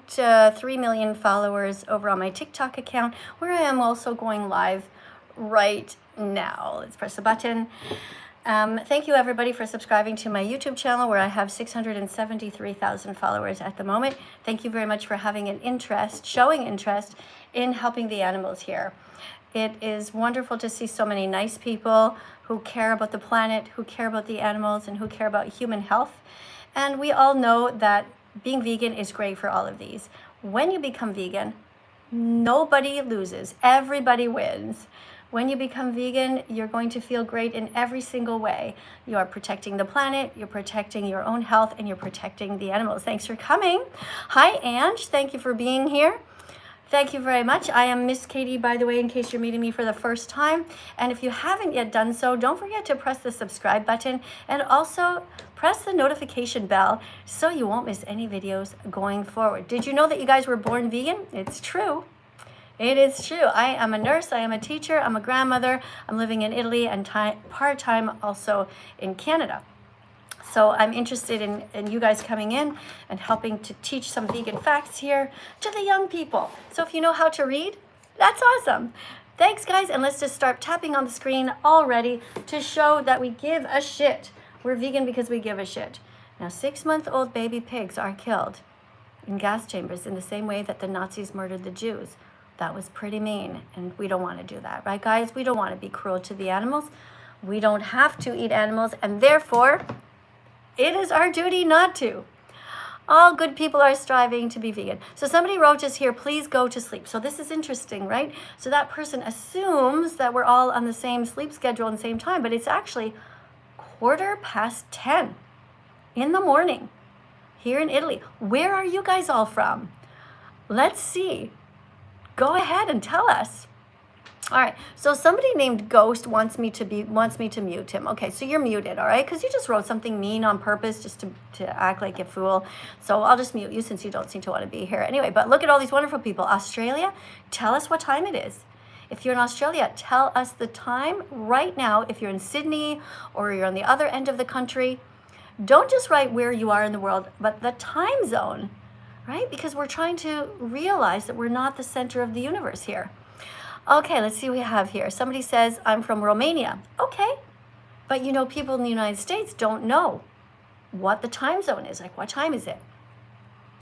3 million followers over on my TikTok account, where I am also going live right now. Let's press the button. Thank you everybody for subscribing to my YouTube channel, where I have 673,000 followers at the moment. Thank you very much for having an interest, showing interest in helping the animals here. It is wonderful to see so many nice people who care about the planet, who care about the animals, and who care about human health. And we all know that being vegan is great for all of these. When you become vegan, nobody loses, everybody wins. When you become vegan, you're going to feel great in every single way. You are protecting the planet, you're protecting your own health, and you're protecting the animals. Thanks for coming. Hi, Ange. Thank you for being here. Thank you very much. I am Miss Katie, by the way, in case you're meeting me for the first time. And if you haven't yet done so, don't forget to press the subscribe button and also press the notification bell so you won't miss any videos going forward. Did you know that you guys were born vegan? It's true. It is true. I am a nurse, I am a teacher, I'm a grandmother, I'm living in Italy and part-time also in Canada. So I'm interested in you guys coming in and helping to teach some vegan facts here to the young people. So if you know how to read, that's awesome. Thanks guys, and let's just start tapping on the screen already to show that we give a shit. We're vegan because we give a shit. Now 6-month-old baby pigs are killed in gas chambers in the same way that the Nazis murdered the Jews. That was pretty mean, and we don't want to do that, right guys? We don't want to be cruel to the animals. We don't have to eat animals, and therefore, it is our duty not to. All good people are striving to be vegan. So somebody wrote us here, please go to sleep. So this is interesting, right? So that person assumes that we're all on the same sleep schedule and same time, but it's actually 10:15 in the morning here in Italy. Where are you guys all from? Let's see. Go ahead and tell us. All right, so somebody named Ghost wants me to mute him. Okay, so you're muted, all right? Because you just wrote something mean on purpose just to act like a fool. So I'll just mute you since you don't seem to want to be here. Anyway, but look at all these wonderful people. Australia, tell us what time it is. If you're in Australia, tell us the time right now. If you're in Sydney or you're on the other end of the country, don't just write where you are in the world, but the time zone, right? Because we're trying to realize that we're not the center of the universe here. Okay, let's see what we have here. Somebody says, I'm from Romania. Okay, but you know, people in the United States don't know what the time zone is. Like, what time is it?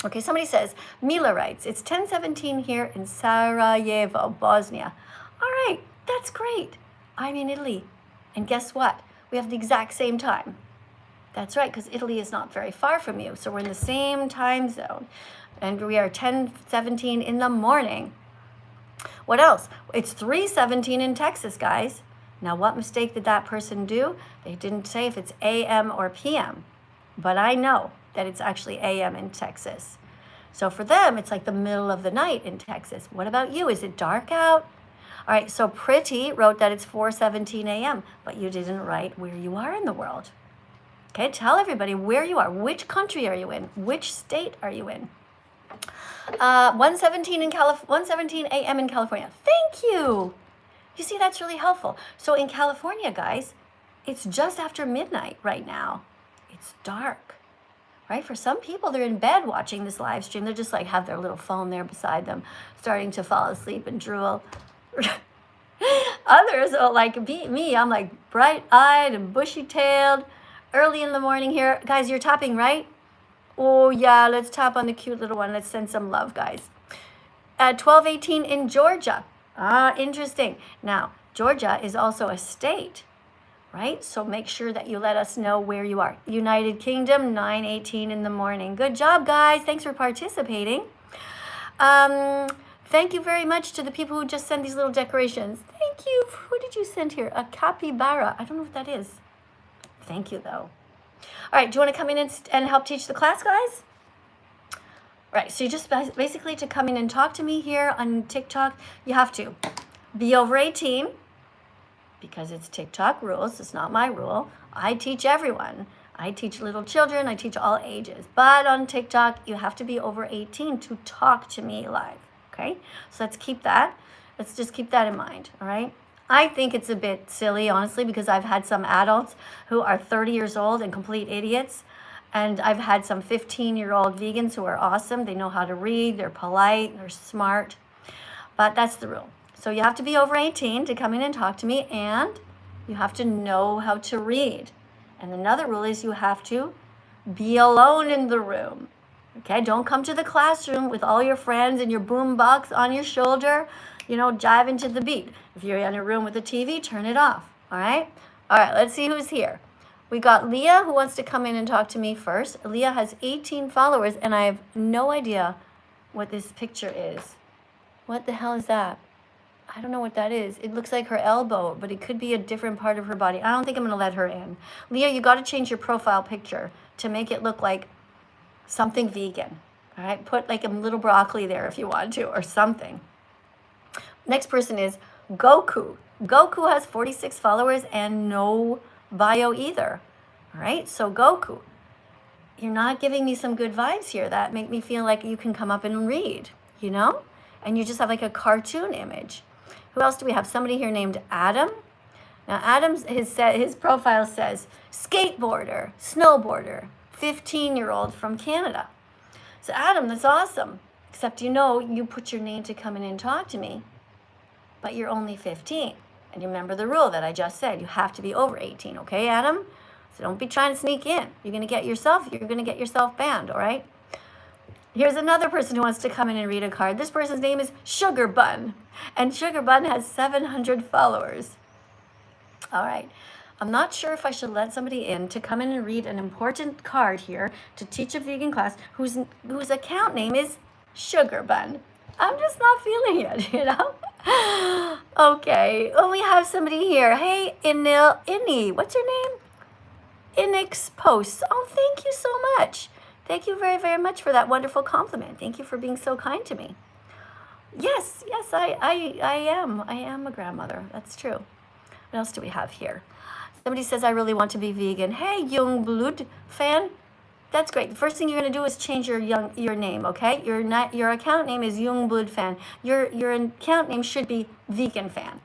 Okay, somebody says, Mila writes, it's 10:17 here in Sarajevo, Bosnia. All right, that's great. I'm in Italy. And guess what? We have the exact same time. That's right, because Italy is not very far from you. So we're in the same time zone. And we are 10:17 in the morning. What else? It's 3:17 in Texas, guys. Now, what mistake did that person do? They didn't say if it's AM or PM, but I know that it's actually AM in Texas. So for them, it's like the middle of the night in Texas. What about you? Is it dark out? All right, so Pretty wrote that it's 4:17 AM, but you didn't write where you are in the world. Okay, tell everybody where you are. Which country are you in? Which state are you in? 1:17 a.m. in California. Thank you. You see, that's really helpful. So in California, guys, it's just after midnight right now. It's dark, right? For some people, they're in bed watching this live stream. They're just like have their little phone there beside them, starting to fall asleep and drool. Others are like me. I'm like bright-eyed and bushy-tailed early in the morning here. Guys, you're tapping, right? Oh, yeah, let's tap on the cute little one. Let's send some love, guys. 12:18 in Georgia. Ah, interesting. Now, Georgia is also a state, right? So make sure that you let us know where you are. United Kingdom, 9:18 in the morning. Good job, guys. Thanks for participating. Thank you very much to the people who just sent these little decorations. Thank you. Who did you send here? A capybara. I don't know what that is. Thank you, though. All right, do you want to come in and help teach the class, guys? Right, so you just basically to come in and talk to me here on TikTok, you have to be over 18 because it's TikTok rules. It's not my rule. I teach everyone. I teach little children. I teach all ages. But on TikTok, you have to be over 18 to talk to me live, okay? So let's keep that. Let's just keep that in mind, all right? I think it's a bit silly, honestly, because I've had some adults who are 30 years old and complete idiots, And I've had some 15-year-old vegans who are awesome. They know how to read, they're polite, they're smart. But that's the rule. So you have to be over 18 to come in and talk to me, and you have to know how to read. And another rule is you have to be alone in the room. Okay, don't come to the classroom with all your friends and your boom box on your shoulder, you know, jiving to the beat. If you're in a room with a TV, turn it off, all right? All right, let's see who's here. We got Leah, who wants to come in and talk to me first. Leah has 18 followers, and I have no idea what this picture is. What the hell is that? I don't know what that is. It looks like her elbow, but it could be a different part of her body. I don't think I'm going to let her in. Leah, you got to change your profile picture to make it look like something vegan. All right? Put like a little broccoli there if you want to, or something. Next person is Goku. Goku has 46 followers and no bio either. All right? So Goku, you're not giving me some good vibes here that make me feel like you can come up and read, you know? And you just have like a cartoon image. Who else do we have? Somebody here named Adam. Now Adam's his profile says skateboarder, snowboarder, 15-year-old from Canada. So Adam, that's awesome. Except you know you put your name to come in and talk to me, but you're only 15. And you remember the rule that I just said. You have to be over 18, okay, Adam? So don't be trying to sneak in. You're gonna get yourself banned, all right? Here's another person who wants to come in and read a card. This person's name is Sugar Bun, and Sugar Bun has 700 followers. All right, I'm not sure if I should let somebody in to come in and read an important card here to teach a vegan class whose account name is Sugar Bun. I'm just not feeling it, you know? Okay, well, we have somebody here. Hey, Inni, what's your name? Inix Posts. Oh, thank you so much. Thank you very, very much for that wonderful compliment. Thank you for being so kind to me. Yes, I am a grandmother. That's true. What else do we have here? Somebody says, I really want to be vegan. Hey, Young Blood fan. That's great. The first thing you're going to do is change your name, okay? Your account name is Young Blood fan. Your account name should be Vegan fan.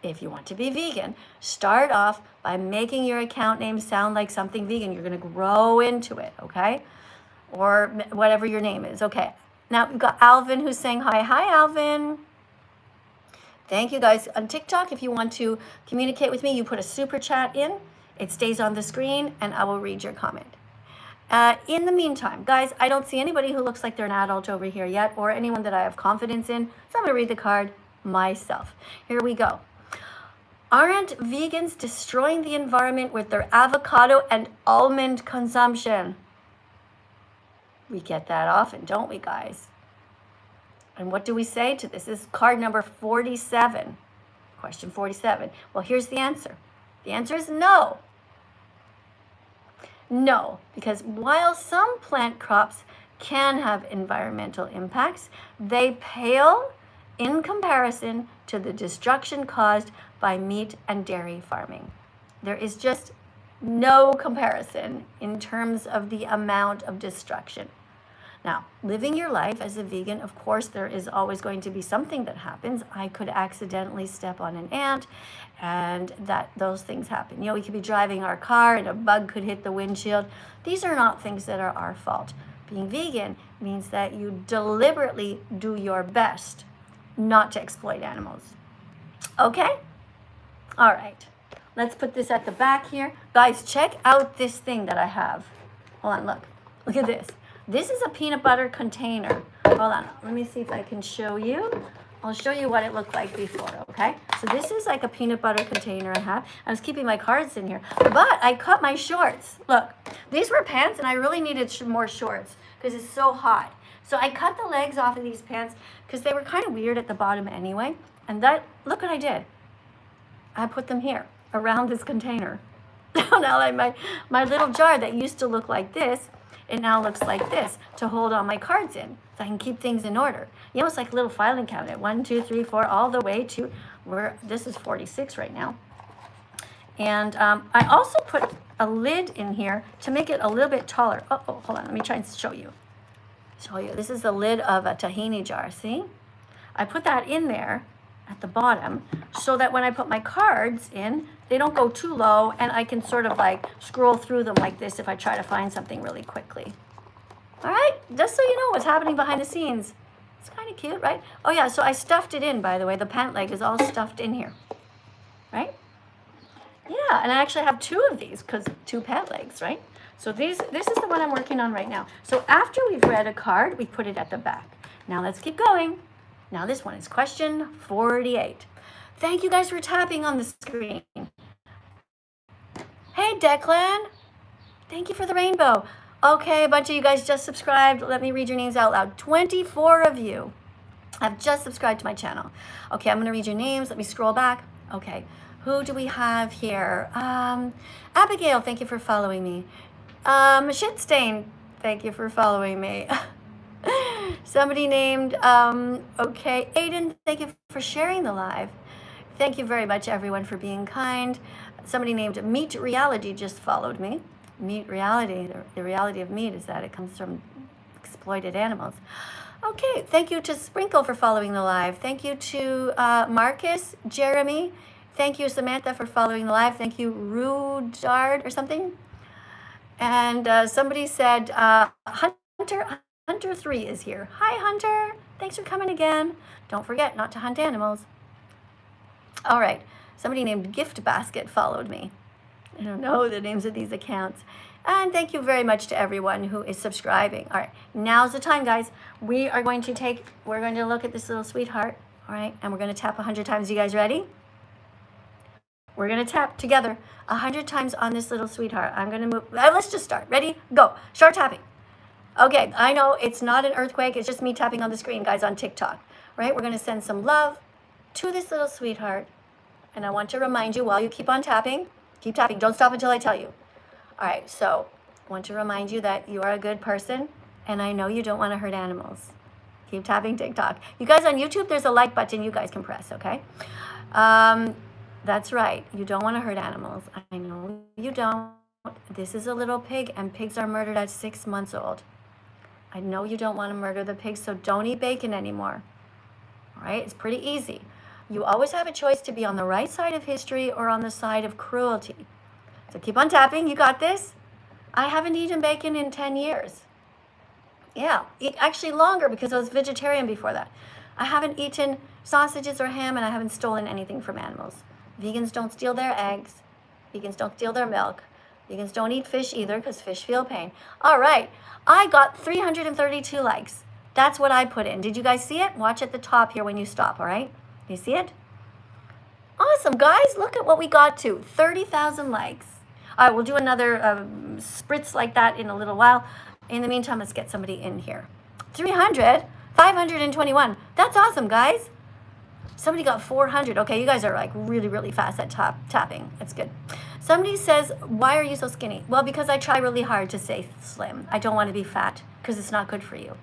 If you want to be vegan, start off by making your account name sound like something vegan. You're going to grow into it, okay? Or whatever your name is, okay? Now, we've got Alvin who's saying hi. Hi, Alvin. Thank you, guys. On TikTok, if you want to communicate with me, you put a super chat in. It stays on the screen, and I will read your comment. In the meantime, guys, I don't see anybody who looks like they're an adult over here yet, or anyone that I have confidence in, so I'm going to read the card myself. Here we go. Aren't vegans destroying the environment with their avocado and almond consumption? We get that often, don't we, guys? And what do we say to this? This is card number 47. Question 47. Well, here's the answer. The answer is no. No, because while some plant crops can have environmental impacts, they pale in comparison to the destruction caused by meat and dairy farming. There is just no comparison in terms of the amount of destruction. Now, living your life as a vegan, of course, there is always going to be something that happens. I could accidentally step on an ant, and those things happen. You know, we could be driving our car and a bug could hit the windshield. These are not things that are our fault. Being vegan means that you deliberately do your best not to exploit animals. Okay? All right. Let's put this at the back here. Guys, check out this thing that I have. Hold on, look. Look at this. This is a peanut butter container. Hold on. Let me see if I can show you. I'll show you what it looked like before, okay? So this is like a peanut butter container I have. I was keeping my cards in here, but I cut my shorts. Look, these were pants, and I really needed more shorts because it's so hot. So I cut the legs off of these pants because they were kind of weird at the bottom anyway. And look what I did. I put them here around this container. Now like my little jar that used to look like this, it now looks like this to hold all my cards in, so I can keep things in order. You know, it's like a little filing cabinet, 1, 2, 3, 4, all the way to where this is 46 right now. And I also put a lid in here to make it a little bit taller. Oh, hold on, let me try and show you. This is the lid of a tahini jar, see? I put that in there at the bottom so that when I put my cards in, they don't go too low and I can sort of like scroll through them like this if I try to find something really quickly. All right, just so you know what's happening behind the scenes. It's kind of cute, right? Oh yeah, so I stuffed it in, by the way. The pant leg is all stuffed in here, right? Yeah, and I actually have two of these because two pant legs, right? So this is the one I'm working on right now. So after we've read a card, we put it at the back. Now let's keep going. Now this one is question 48. Thank you guys for tapping on the screen. Hey, Declan. Thank you for the rainbow. Okay, a bunch of you guys just subscribed. Let me read your names out loud. 24 of you have just subscribed to my channel. Okay, I'm going to read your names. Let me scroll back. Okay, who do we have here? Abigail, thank you for following me. Shitstain, thank you for following me. Somebody named, okay, Aiden, thank you for sharing the live. Thank you very much, everyone, for being kind. Somebody named Meat Reality just followed me. Meat reality, the reality of meat is that it comes from exploited animals. Okay, thank you to Sprinkle for following the live. Thank you to Marcus, Jeremy. Thank you, Samantha, for following the live. Thank you, Rudard or something. And somebody said, Hunter 3 is here. Hi, Hunter. Thanks for coming again. Don't forget not to hunt animals. All right, somebody named Gift Basket followed me. I don't know the names of these accounts. And thank you very much to everyone who is subscribing. All right, now's the time, guys. We're going to look at this little sweetheart, all right? And we're going to tap 100 times. You guys ready? We're going to tap together 100 times on this little sweetheart. I'm going to move. Let's just start. Ready? Go. Start tapping. Okay, I know it's not an earthquake. It's just me tapping on the screen, guys, on TikTok, right? We're going to send some love to this little sweetheart. And I want to remind you while you keep on tapping, keep tapping. Don't stop until I tell you. All right, so I want to remind you that you are a good person, and I know you don't want to hurt animals. Keep tapping TikTok. You guys on YouTube, there's a like button you guys can press, okay? That's right. You don't want to hurt animals. I know you don't. This is a little pig, and pigs are murdered at 6 months old. I know you don't want to murder the pigs, so don't eat bacon anymore. All right? It's pretty easy. You always have a choice to be on the right side of history or on the side of cruelty. So keep on tapping. You got this. I haven't eaten bacon in 10 years. Yeah, actually longer because I was vegetarian before that. I haven't eaten sausages or ham, and I haven't stolen anything from animals. Vegans don't steal their eggs. Vegans don't steal their milk. Vegans don't eat fish either because fish feel pain. All right, I got 332 likes. That's what I put in. Did you guys see it? Watch at the top here when you stop, all right? You see it? Awesome, guys. Look at what we got to. 30,000 likes. All right, we'll do another spritz like that in a little while. In the meantime, let's get somebody in here. 300, 521. That's awesome, guys. Somebody got 400. Okay, you guys are like really, really fast at tapping. That's good. Somebody says, why are you so skinny? Well, because I try really hard to stay slim. I don't want to be fat because it's not good for you.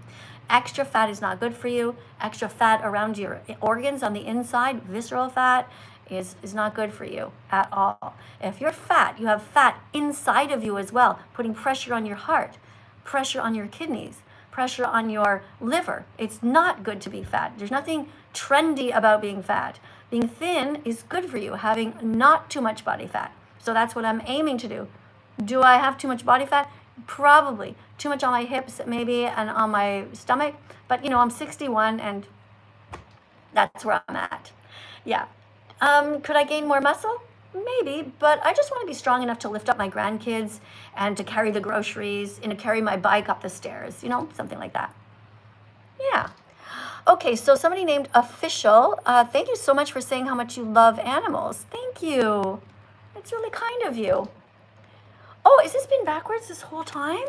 Extra fat is not good for you. Extra fat around your organs on the inside, visceral fat, is not good for you at all. If you're fat, you have fat inside of you as well, putting pressure on your heart, pressure on your kidneys, pressure on your liver. It's not good to be fat. There's nothing trendy about being fat. Being thin is good for you, having not too much body fat. So that's what I'm aiming to do. Do I have too much body fat? Probably. Too much on my hips, maybe, and on my stomach. But, you know, I'm 61, and that's where I'm at. Yeah. Could I gain more muscle? Maybe, but I just want to be strong enough to lift up my grandkids and to carry the groceries and to carry my bike up the stairs, you know, something like that. Yeah. Okay, so somebody named Official, thank you so much for saying how much you love animals. Thank you. It's really kind of you. Oh, has this been backwards this whole time?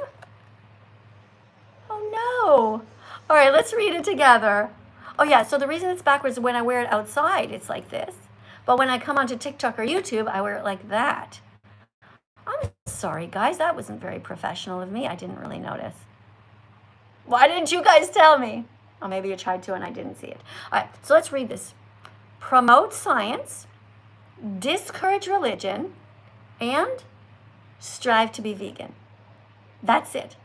Oh, no. All right, let's read it together. Oh, yeah, so the reason it's backwards is when I wear it outside, it's like this. But when I come onto TikTok or YouTube, I wear it like that. I'm sorry, guys. That wasn't very professional of me. I didn't really notice. Why didn't you guys tell me? Oh, maybe you tried to and I didn't see it. All right, so let's read this. Promote science, discourage religion, and strive to be vegan. That's it.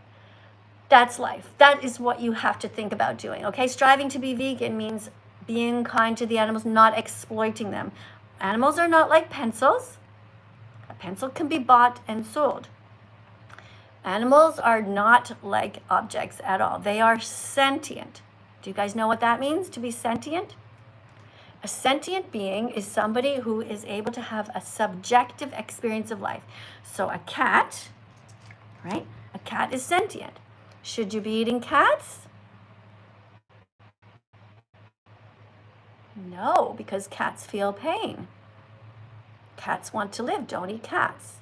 That's life. That is what you have to think about doing, okay? Striving to be vegan means being kind to the animals, not exploiting them. Animals are not like pencils. A pencil can be bought and sold. Animals are not like objects at all. They are sentient. Do you guys know what that means, to be sentient? A sentient being is somebody who is able to have a subjective experience of life. So a cat, right? A cat is sentient. Should you be eating cats? No, because cats feel pain. Cats want to live. Don't eat cats.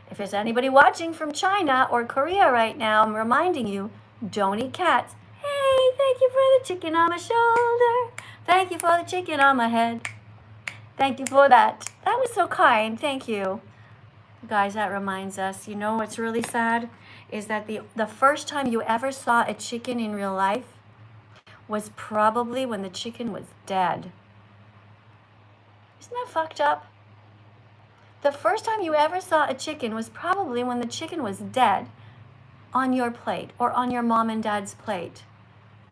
If there's anybody watching from China or Korea right now, I'm reminding you, don't eat cats. Hey, thank you for the chicken on my shoulder. Thank you for the chicken on my head. Thank you for that. That was so kind. Thank you. Guys, that reminds us, you know what's really sad? Is that the first time you ever saw a chicken in real life was probably when the chicken was dead. Isn't that fucked up? The first time you ever saw a chicken was probably when the chicken was dead on your plate or on your mom and dad's plate.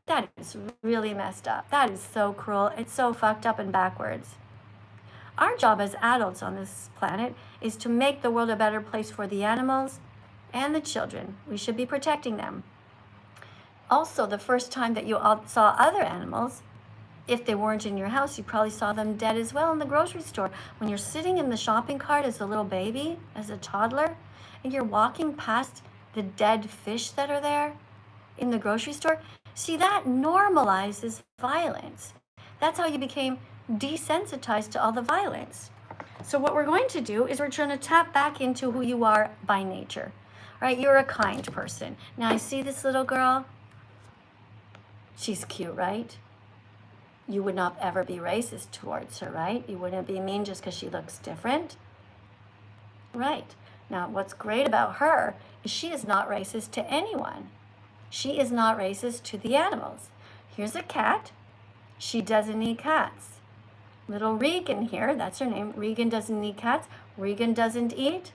That is really messed up. That is so cruel. It's so fucked up and backwards. Our job as adults on this planet is to make the world a better place for the animals and the children. We should be protecting them. Also, the first time that you saw other animals, if they weren't in your house, you probably saw them dead as well in the grocery store. When you're sitting in the shopping cart as a little baby, as a toddler, and you're walking past the dead fish that are there in the grocery store, see, that normalizes violence. That's how you became desensitized to all the violence. So what we're going to do is we're trying to tap back into who you are by nature, right? You're a kind person. Now I see this little girl. She's cute, right? You would not ever be racist towards her, right? You wouldn't be mean just because she looks different. Right. Now, what's great about her is she is not racist to anyone. She is not racist to the animals. Here's a cat. She doesn't eat cats. Little Regan here, that's her name. Regan doesn't eat cats. Regan doesn't eat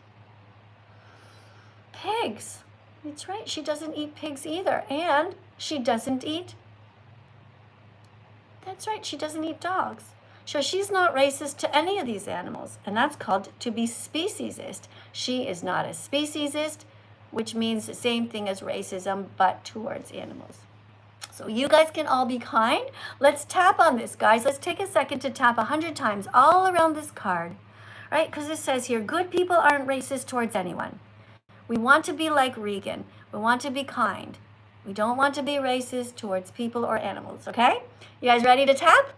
pigs. That's right. She doesn't eat pigs either. And she doesn't eat... That's right, she doesn't eat dogs. So she's not racist to any of these animals, and that's called to be speciesist. She is not a speciesist, which means the same thing as racism, but towards animals. So you guys can all be kind. Let's tap on this, guys. Let's take a second to tap 100 times all around this card, right? Because it says here, good people aren't racist towards anyone. We want to be like Regan. We want to be kind. We don't want to be racist towards people or animals, okay? You guys ready to tap?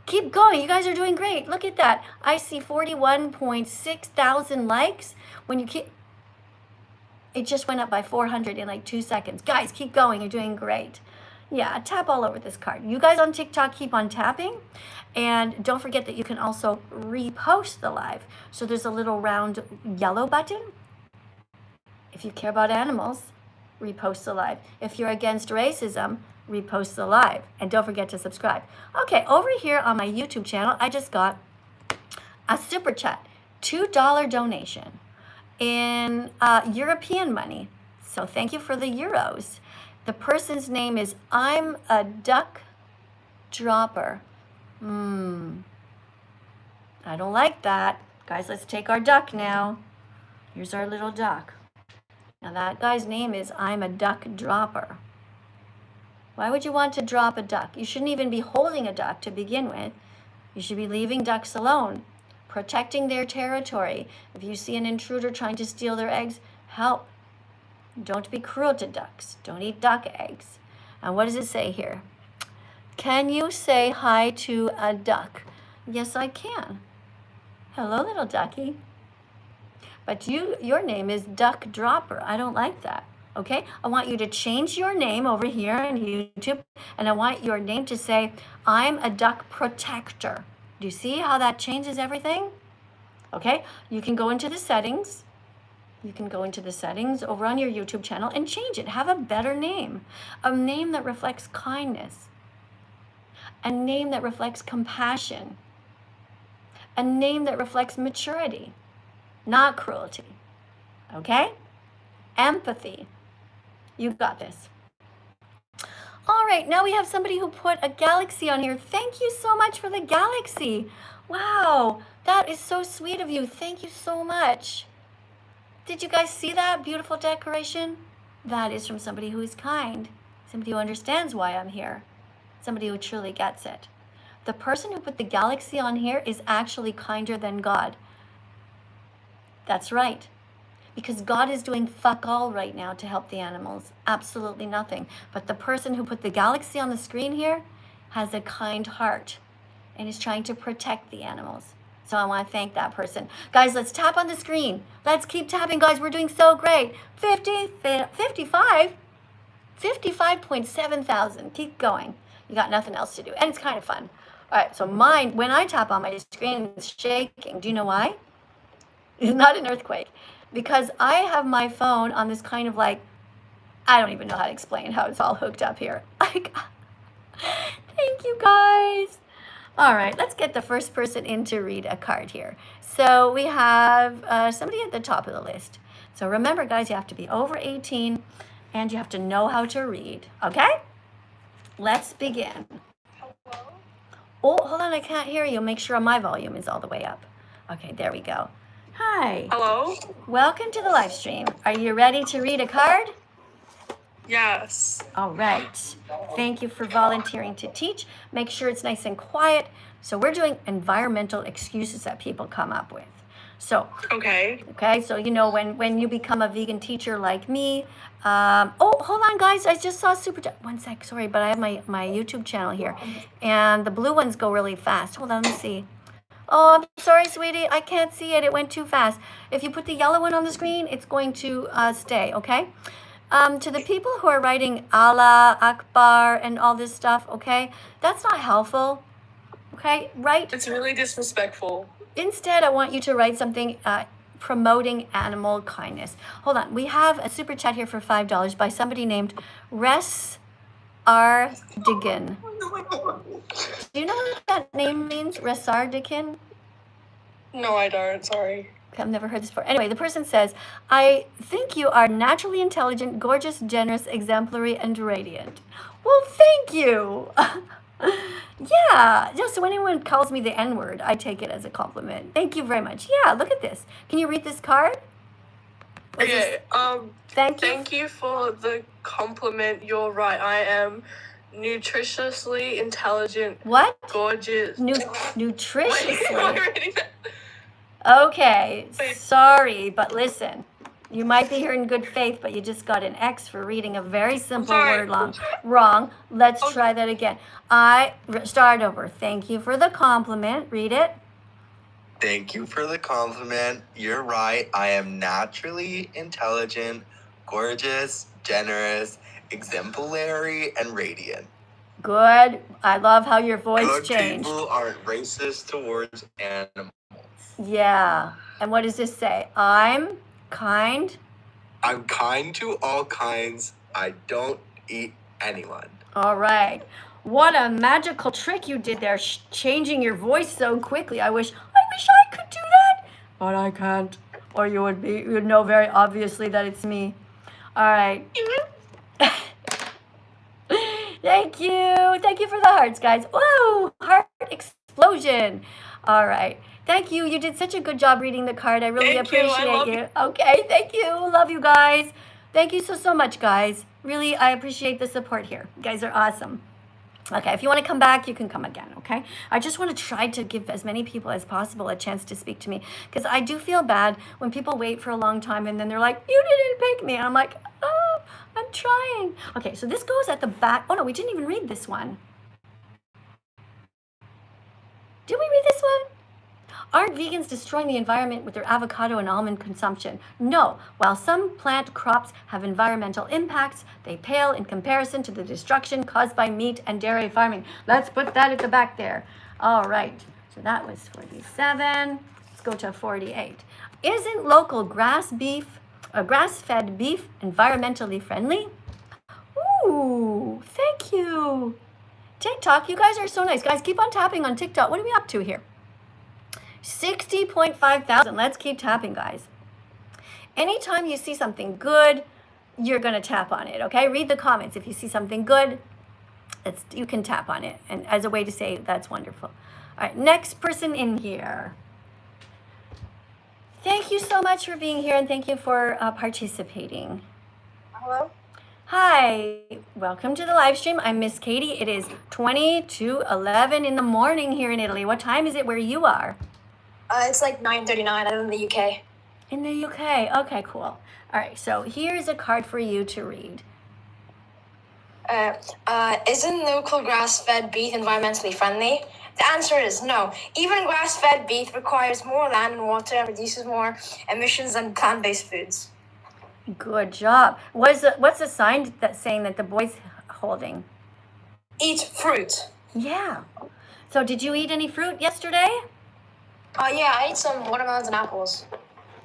Keep going. You guys are doing great. Look at that. I see 41.6 thousand likes. When you keep... It just went up by 400 in like 2 seconds. Guys, keep going. You're doing great. Yeah, tap all over this card. You guys on TikTok, keep on tapping. And don't forget that you can also repost the live. So there's a little round yellow button. If you care about animals, repost the live. If you're against racism, repost the live. And don't forget to subscribe. Okay, over here on my YouTube channel, I just got a super chat, $2 donation in European money. So thank you for the euros. The person's name is I'm a Duck Dropper. I don't like that. Guys, let's take our duck now. Here's our little duck. Now that guy's name is I'm a Duck Dropper. Why would you want to drop a duck? You shouldn't even be holding a duck to begin with. You should be leaving ducks alone, protecting their territory. If you see an intruder trying to steal their eggs, help. Don't be cruel to ducks. Don't eat duck eggs. And what does it say here? Can you say hi to a duck? Yes, I can. Hello, little ducky. But your name is Duck Dropper. I don't like that, okay? I want you to change your name over here on YouTube, and I want your name to say, I'm a duck protector. Do you see how that changes everything? Okay, you can go into the settings. You can go into the settings over on your YouTube channel and change it. Have a better name, a name that reflects kindness, a name that reflects compassion, a name that reflects maturity. Not cruelty, okay? Empathy. You got this. All right, now we have somebody who put a galaxy on here. Thank you so much for the galaxy. Wow, that is so sweet of you. Thank you so much. Did you guys see that beautiful decoration? That is from somebody who is kind, somebody who understands why I'm here, somebody who truly gets it. The person who put the galaxy on here is actually kinder than God. That's right. Because God is doing fuck all right now to help the animals. Absolutely nothing. But the person who put the galaxy on the screen here has a kind heart and is trying to protect the animals. So I want to thank that person. Guys, let's tap on the screen. Let's keep tapping, guys. We're doing so great. 55.7 thousand. Keep going. You got nothing else to do. And it's kind of fun. All right, so mine, when I tap on my screen, it's shaking. Do you know why? It's not an earthquake. Because I have my phone on this kind of like, I don't even know how to explain how it's all hooked up here. Thank you, guys. All right, let's get the first person in to read a card here. So we have somebody at the top of the list. So remember, guys, you have to be over 18 and you have to know how to read, okay? Let's begin. Hello? Oh, hold on, I can't hear you. Make sure my volume is all the way up. Okay, there we go. Hi. Hello? Welcome to the live stream. Are you ready to read a card? Yes. All right. Thank you for volunteering to teach. Make sure it's nice and quiet. So we're doing environmental excuses that people come up with. So, Okay. so you know, when you become a vegan teacher like me, oh, hold on, guys. I just saw super chat. One sec, sorry, but I have my YouTube channel here. And the blue ones go really fast. Hold on, let me see. Oh, I'm sorry, sweetie. I can't see it. It went too fast. If you put the yellow one on the screen, it's going to stay, okay? To the people who are writing Allah, Akbar, and all this stuff, okay? That's not helpful, okay? Write. It's really disrespectful. Instead, I want you to write something promoting animal kindness. Hold on. We have a super chat here for $5 by somebody named Res Ardigan. Do you know what that name means? Resardican? No, I don't. Sorry. I've never heard this before. Anyway, the person says, I think you are naturally intelligent, gorgeous, generous, exemplary, and radiant. Well, thank you. Yeah, just when anyone calls me the N-word, I take it as a compliment. Thank you very much. Yeah, look at this. Can you read this card? Okay, Thank you. thank you for the compliment. You're right. I am nutritiously intelligent, What? gorgeous. Nutritiously. Wait, am I reading that? Okay, Wait. sorry, but listen. You might be here in good faith, but you just got an X for reading a very simple Sorry. word wrong. Let's Okay. try that again. Start over. Thank you for the compliment. Read it. Thank you for the compliment. You're right. I am naturally intelligent, gorgeous, generous, exemplary, and radiant. Good. I love how your voice Good changed. people aren't racist towards animals. Yeah. And what does this say? I'm kind. I'm kind to all kinds. I don't eat anyone. All right. What a magical trick you did there, changing your voice so quickly. I wish I could do that, but I can't. Or you'd know very obviously that it's me. All right. Thank you. Thank you for the hearts, guys. Whoa, heart explosion. All right. Thank you. You did such a good job reading the card. I really Thank you. I appreciate love you. Okay, thank you. Love you guys. Thank you so much, guys. Really, I appreciate the support here. You guys are awesome. Okay, if you want to come back, you can come again, okay? I just want to try to give as many people as possible a chance to speak to me, because I do feel bad when people wait for a long time and then they're like, you didn't pick me. And I'm like, oh, I'm trying. Okay, so this goes at the back. Oh, no, we didn't even read this one. Did we read this one? Aren't vegans destroying the environment with their avocado and almond consumption? No. While some plant crops have environmental impacts, they pale in comparison to the destruction caused by meat and dairy farming. Let's put that at the back there. All right. So that was 47. Let's go to 48. Isn't local grass-fed beef environmentally friendly? Ooh, thank you. TikTok, you guys are so nice. Guys, keep on tapping on TikTok. What are we up to here? 60.5 thousand. Let's keep tapping, guys. Anytime you see something good, you're going to tap on it, okay? Read the comments. If you see something good, You can tap on it and as a way to say that's wonderful. All right, next person in here. Thank you so much for being here and thank you for participating. Hello? Hi, welcome to the live stream. I'm Miss Katie. It is 20 to 11 in the morning here in Italy. What time is it where you are? It's like 9:39. I'm in the UK. In the UK. Okay, cool. All right, so here's a card for you to read. Isn't local grass-fed beef environmentally friendly? The answer is no. Even grass-fed beef requires more land and water and reduces more emissions than plant-based foods. Good job. What's the sign that's saying that the boy's holding? Eat fruit. Yeah. So did you eat any fruit yesterday? Yeah, I ate some watermelons and apples.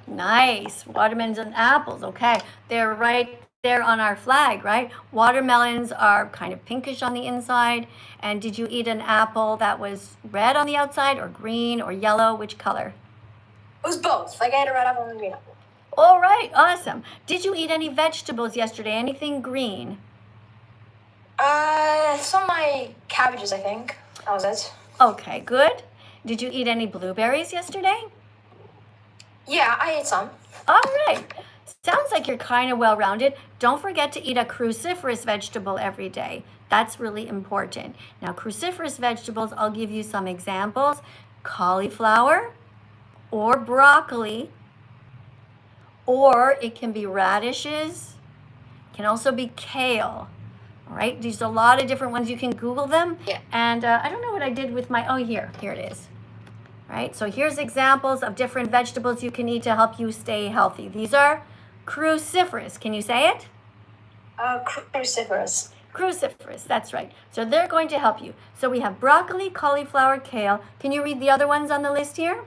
Nice. Watermelons and apples. Okay. They're right there on our flag, right? Watermelons are kind of pinkish on the inside. And did you eat an apple that was red on the outside or green or yellow? Which color? It was both. Like I ate a red apple and a green apple. All right. Awesome. Did you eat any vegetables yesterday? Anything green? Some of my cabbages, I think. That was it. Okay, good. Did you eat any blueberries yesterday? Yeah, I ate some. All right. Sounds like you're kind of well-rounded. Don't forget to eat a cruciferous vegetable every day. That's really important. Now, cruciferous vegetables, I'll give you some examples. Cauliflower or broccoli, or it can be radishes. It can also be kale. All right, there's a lot of different ones. You can Google them. Yeah. And I don't know what I did with my, here it is. All right, so here's examples of different vegetables you can eat to help you stay healthy. These are cruciferous. Can you say it? Cruciferous. Cruciferous, that's right. So they're going to help you. So we have broccoli, cauliflower, kale. Can you read the other ones on the list here?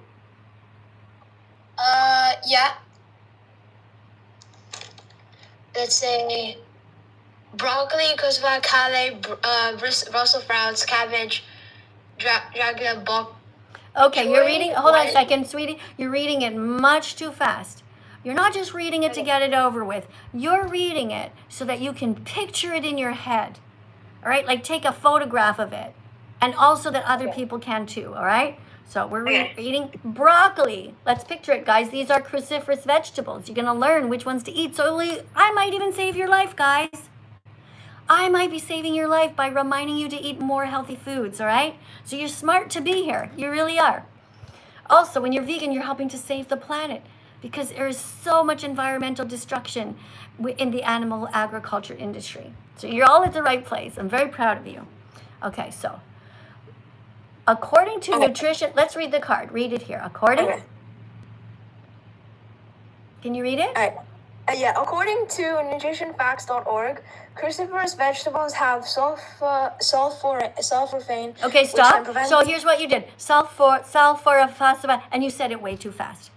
Yeah. Let's say broccoli, cauliflower, kale, Brussels sprouts, cabbage, dragon bok. Okay, you're reading, hold on a What? second, sweetie. You're reading it much too fast. You're not just reading it to get it over with. You're reading it so that you can picture it in your head. All right, like take a photograph of it. And also that other people can too, all right? So we're eating broccoli. Let's picture it, guys. These are cruciferous vegetables. You're gonna learn which ones to eat. So I might even save your life, guys. I might be saving your life by reminding you to eat more healthy foods, all right? So you're smart to be here. You really are. Also, when you're vegan, you're helping to save the planet because there is so much environmental destruction in the animal agriculture industry. So you're all at the right place. I'm very proud of you. Okay, so according to nutrition, let's read the card. Read it here. According? Okay. Can you read it? All right. Yeah, according to nutritionfacts.org, cruciferous vegetables have sulforaphane. Okay, which stop. can prevent- So here's what you did. Sulforaphane, and you said it way too fast.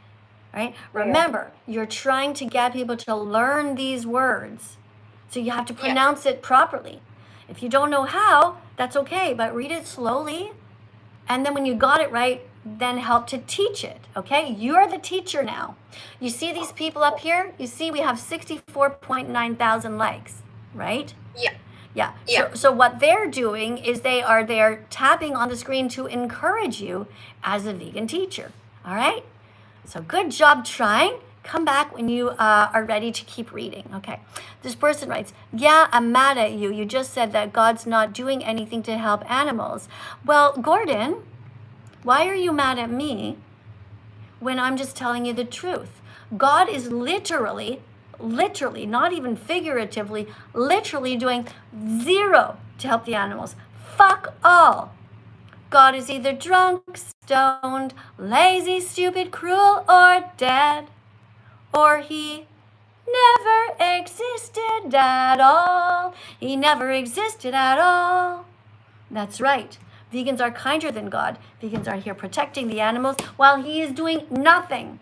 Right? Remember, you're trying to get people to learn these words. So you have to pronounce it properly. If you don't know how, that's okay, but read it slowly. And then when you got it right, then help to teach it, okay? You're the teacher now. You see these people up here? You see we have 64.9 thousand likes, right? Yeah. Yeah. Yeah. So what they're doing is they're tapping on the screen to encourage you as a vegan teacher, all right? So good job trying. Come back when you are ready to keep reading, okay? This person writes, yeah, I'm mad at you. You just said that God's not doing anything to help animals. Well, Gordon, why are you mad at me when I'm just telling you the truth? God is literally, not even figuratively, literally doing zero to help the animals. Fuck all. God is either drunk, stoned, lazy, stupid, cruel, or dead. Or he never existed at all. He never existed at all. That's right. Vegans are kinder than God. Vegans are here protecting the animals while he is doing nothing.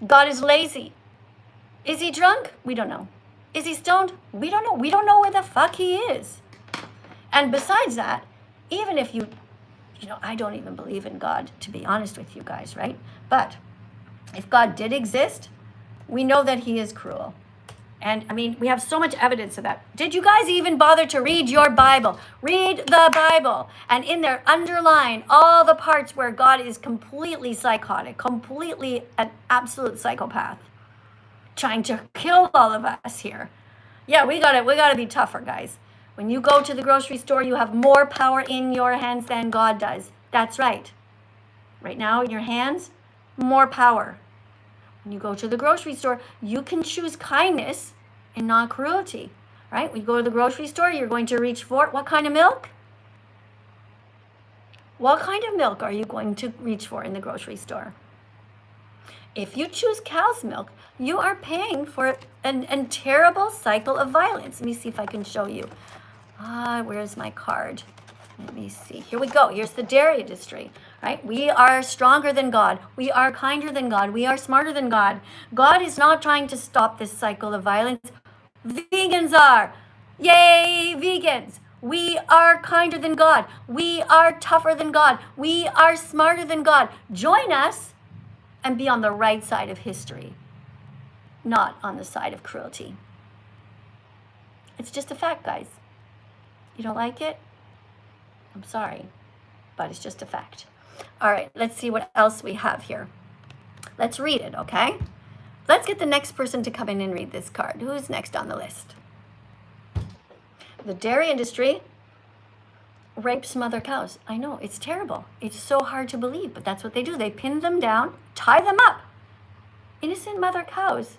God is lazy. Is he drunk? We don't know. Is he stoned? We don't know. We don't know where the fuck he is. And besides that, even if you know, I don't even believe in God, to be honest with you guys, right? But if God did exist, we know that he is cruel. And I mean, we have so much evidence of that. Did you guys even bother to read your Bible? Read the Bible. And in there, underline all the parts where God is completely psychotic, completely an absolute psychopath, trying to kill all of us here. Yeah, we gotta be tougher, guys. When you go to the grocery store, you have more power in your hands than God does. That's right. Right now, in your hands, more power. When you go to the grocery store, you can choose kindness and not cruelty, right? When you go to the grocery store, you're going to reach for what kind of milk? What kind of milk are you going to reach for in the grocery store? If you choose cow's milk, you are paying for a terrible cycle of violence. Let me see if I can show you. Where's my card? Let me see. Here we go. Here's the dairy industry, right? We are stronger than God. We are kinder than God. We are smarter than God. God is not trying to stop this cycle of violence. Vegans are. Yay, vegans. We are kinder than God. We are tougher than God. We are smarter than God. Join us and be on the right side of history, not on the side of cruelty. It's just a fact, guys. You don't like it? I'm sorry, but it's just a fact. All right, let's see what else we have here. Let's read it, okay? Let's get the next person to come in and read this card. Who's next on the list? The dairy industry rapes mother cows. I know, it's terrible. It's so hard to believe, but that's what they do. They pin them down, tie them up. Innocent mother cows.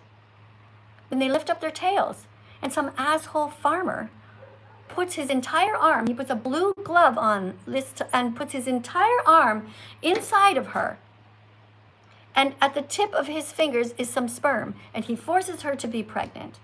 Then they lift up their tails, and some asshole farmer puts his entire arm, he puts a blue glove on and puts his entire arm inside of her. And at the tip of his fingers is some sperm, and he forces her to be pregnant.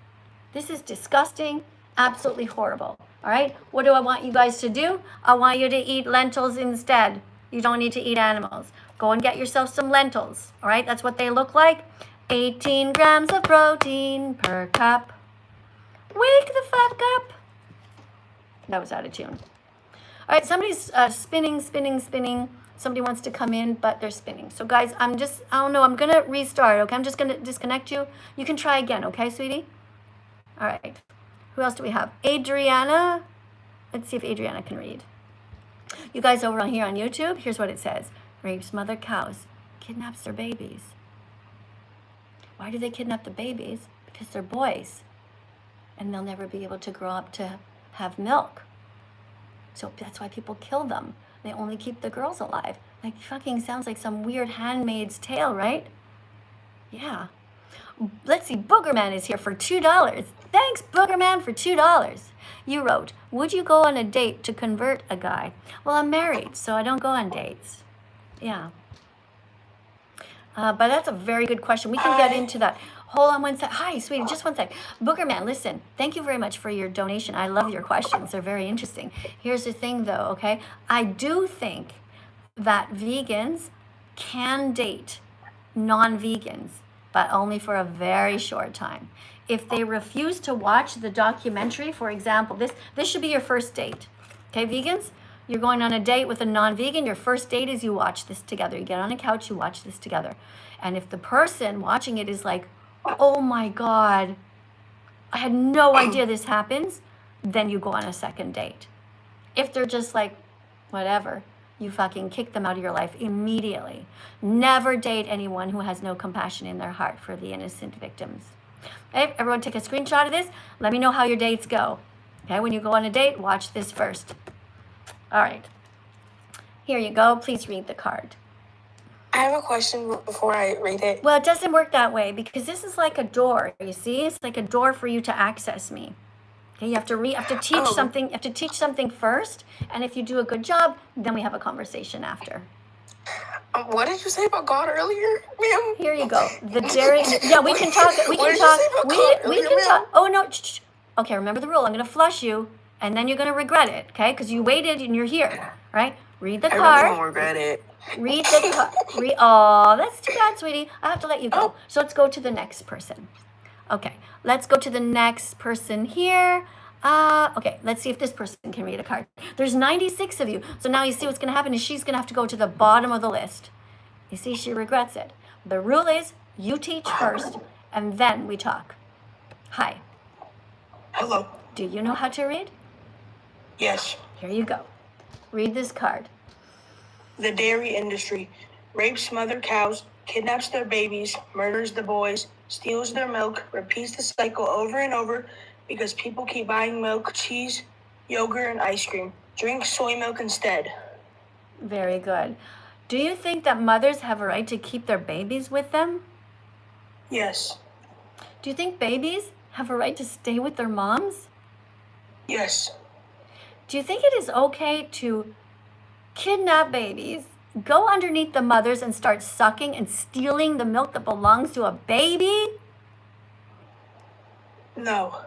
This is disgusting, absolutely horrible. All right, what do I want you guys to do? I want you to eat lentils instead. You don't need to eat animals. Go and get yourself some lentils. All right, that's what they look like. 18 grams of protein per cup. Wake the fuck up. That was out of tune. All right, somebody's spinning. Somebody wants to come in, but they're spinning. So guys, I don't know, I'm gonna restart, okay? I'm just gonna disconnect you. You can try again, okay, sweetie? All right, who else do we have? Adriana. Let's see if Adriana can read. You guys over on here on YouTube, here's what it says. Rapes mother cows, kidnaps their babies. Why do they kidnap the babies? Because they're boys, and they'll never be able to grow up to have milk. So that's why people kill them. They only keep the girls alive. Like, fucking sounds like some weird Handmaid's Tale, right? Yeah. Let's see, Boogerman is here for $2. Thanks, Boogerman, for $2. You wrote, would you go on a date to convert a guy? Well, I'm married, so I don't go on dates. Yeah. But that's a very good question. We can get into that. Hold on one sec. Hi, sweetie, just one sec. Boogerman, listen, thank you very much for your donation. I love your questions. They're very interesting. Here's the thing, though, okay? I do think that vegans can date non-vegans, but only for a very short time. If they refuse to watch the documentary, for example, this should be your first date. Okay, vegans? You're going on a date with a non-vegan. Your first date is you watch this together. You get on a couch, you watch this together. And if the person watching it is like, oh my God, I had no idea this happens, then you go on a second date. If they're just like, whatever, you fucking kick them out of your life immediately. Never date anyone who has no compassion in their heart for the innocent victims. Okay, everyone take a screenshot of this. Let me know how your dates go. Okay, when you go on a date, watch this first. All right, here you go. Please read the card. I have a question before I read it. Well, it doesn't work that way because this is like a door. You see, it's like a door for you to access me. Okay, you have to teach something. You have to teach something first, and if you do a good job, then we have a conversation after. What did you say about God earlier, ma'am? Here you go. The dairy. Yeah, we can talk. We can talk. We can talk. Oh no. Okay, remember the rule. I'm gonna flush you, and then you're gonna regret it. Okay, because you waited and you're here, right? Read the card. I really won't regret it. Read the card. Oh, that's too bad, sweetie. I have to let you go. So let's go to the next person. Okay, let's go to the next person here. Okay, let's see if this person can read a card. There's 96 of you. So now you see what's going to happen is she's going to have to go to the bottom of the list. You see, she regrets it. The rule is you teach first, and then we talk. Hi. Hello. Do you know how to read? Yes. Here you go. Read this card. The dairy industry rapes mother cows, kidnaps their babies, murders the boys, steals their milk, repeats the cycle over and over because people keep buying milk, cheese, yogurt, and ice cream. Drink soy milk instead. Very good. Do you think that mothers have a right to keep their babies with them? Yes. Do you think babies have a right to stay with their moms? Yes. Do you think it is okay to kidnap babies, go underneath the mothers and start sucking and stealing the milk that belongs to a baby? No.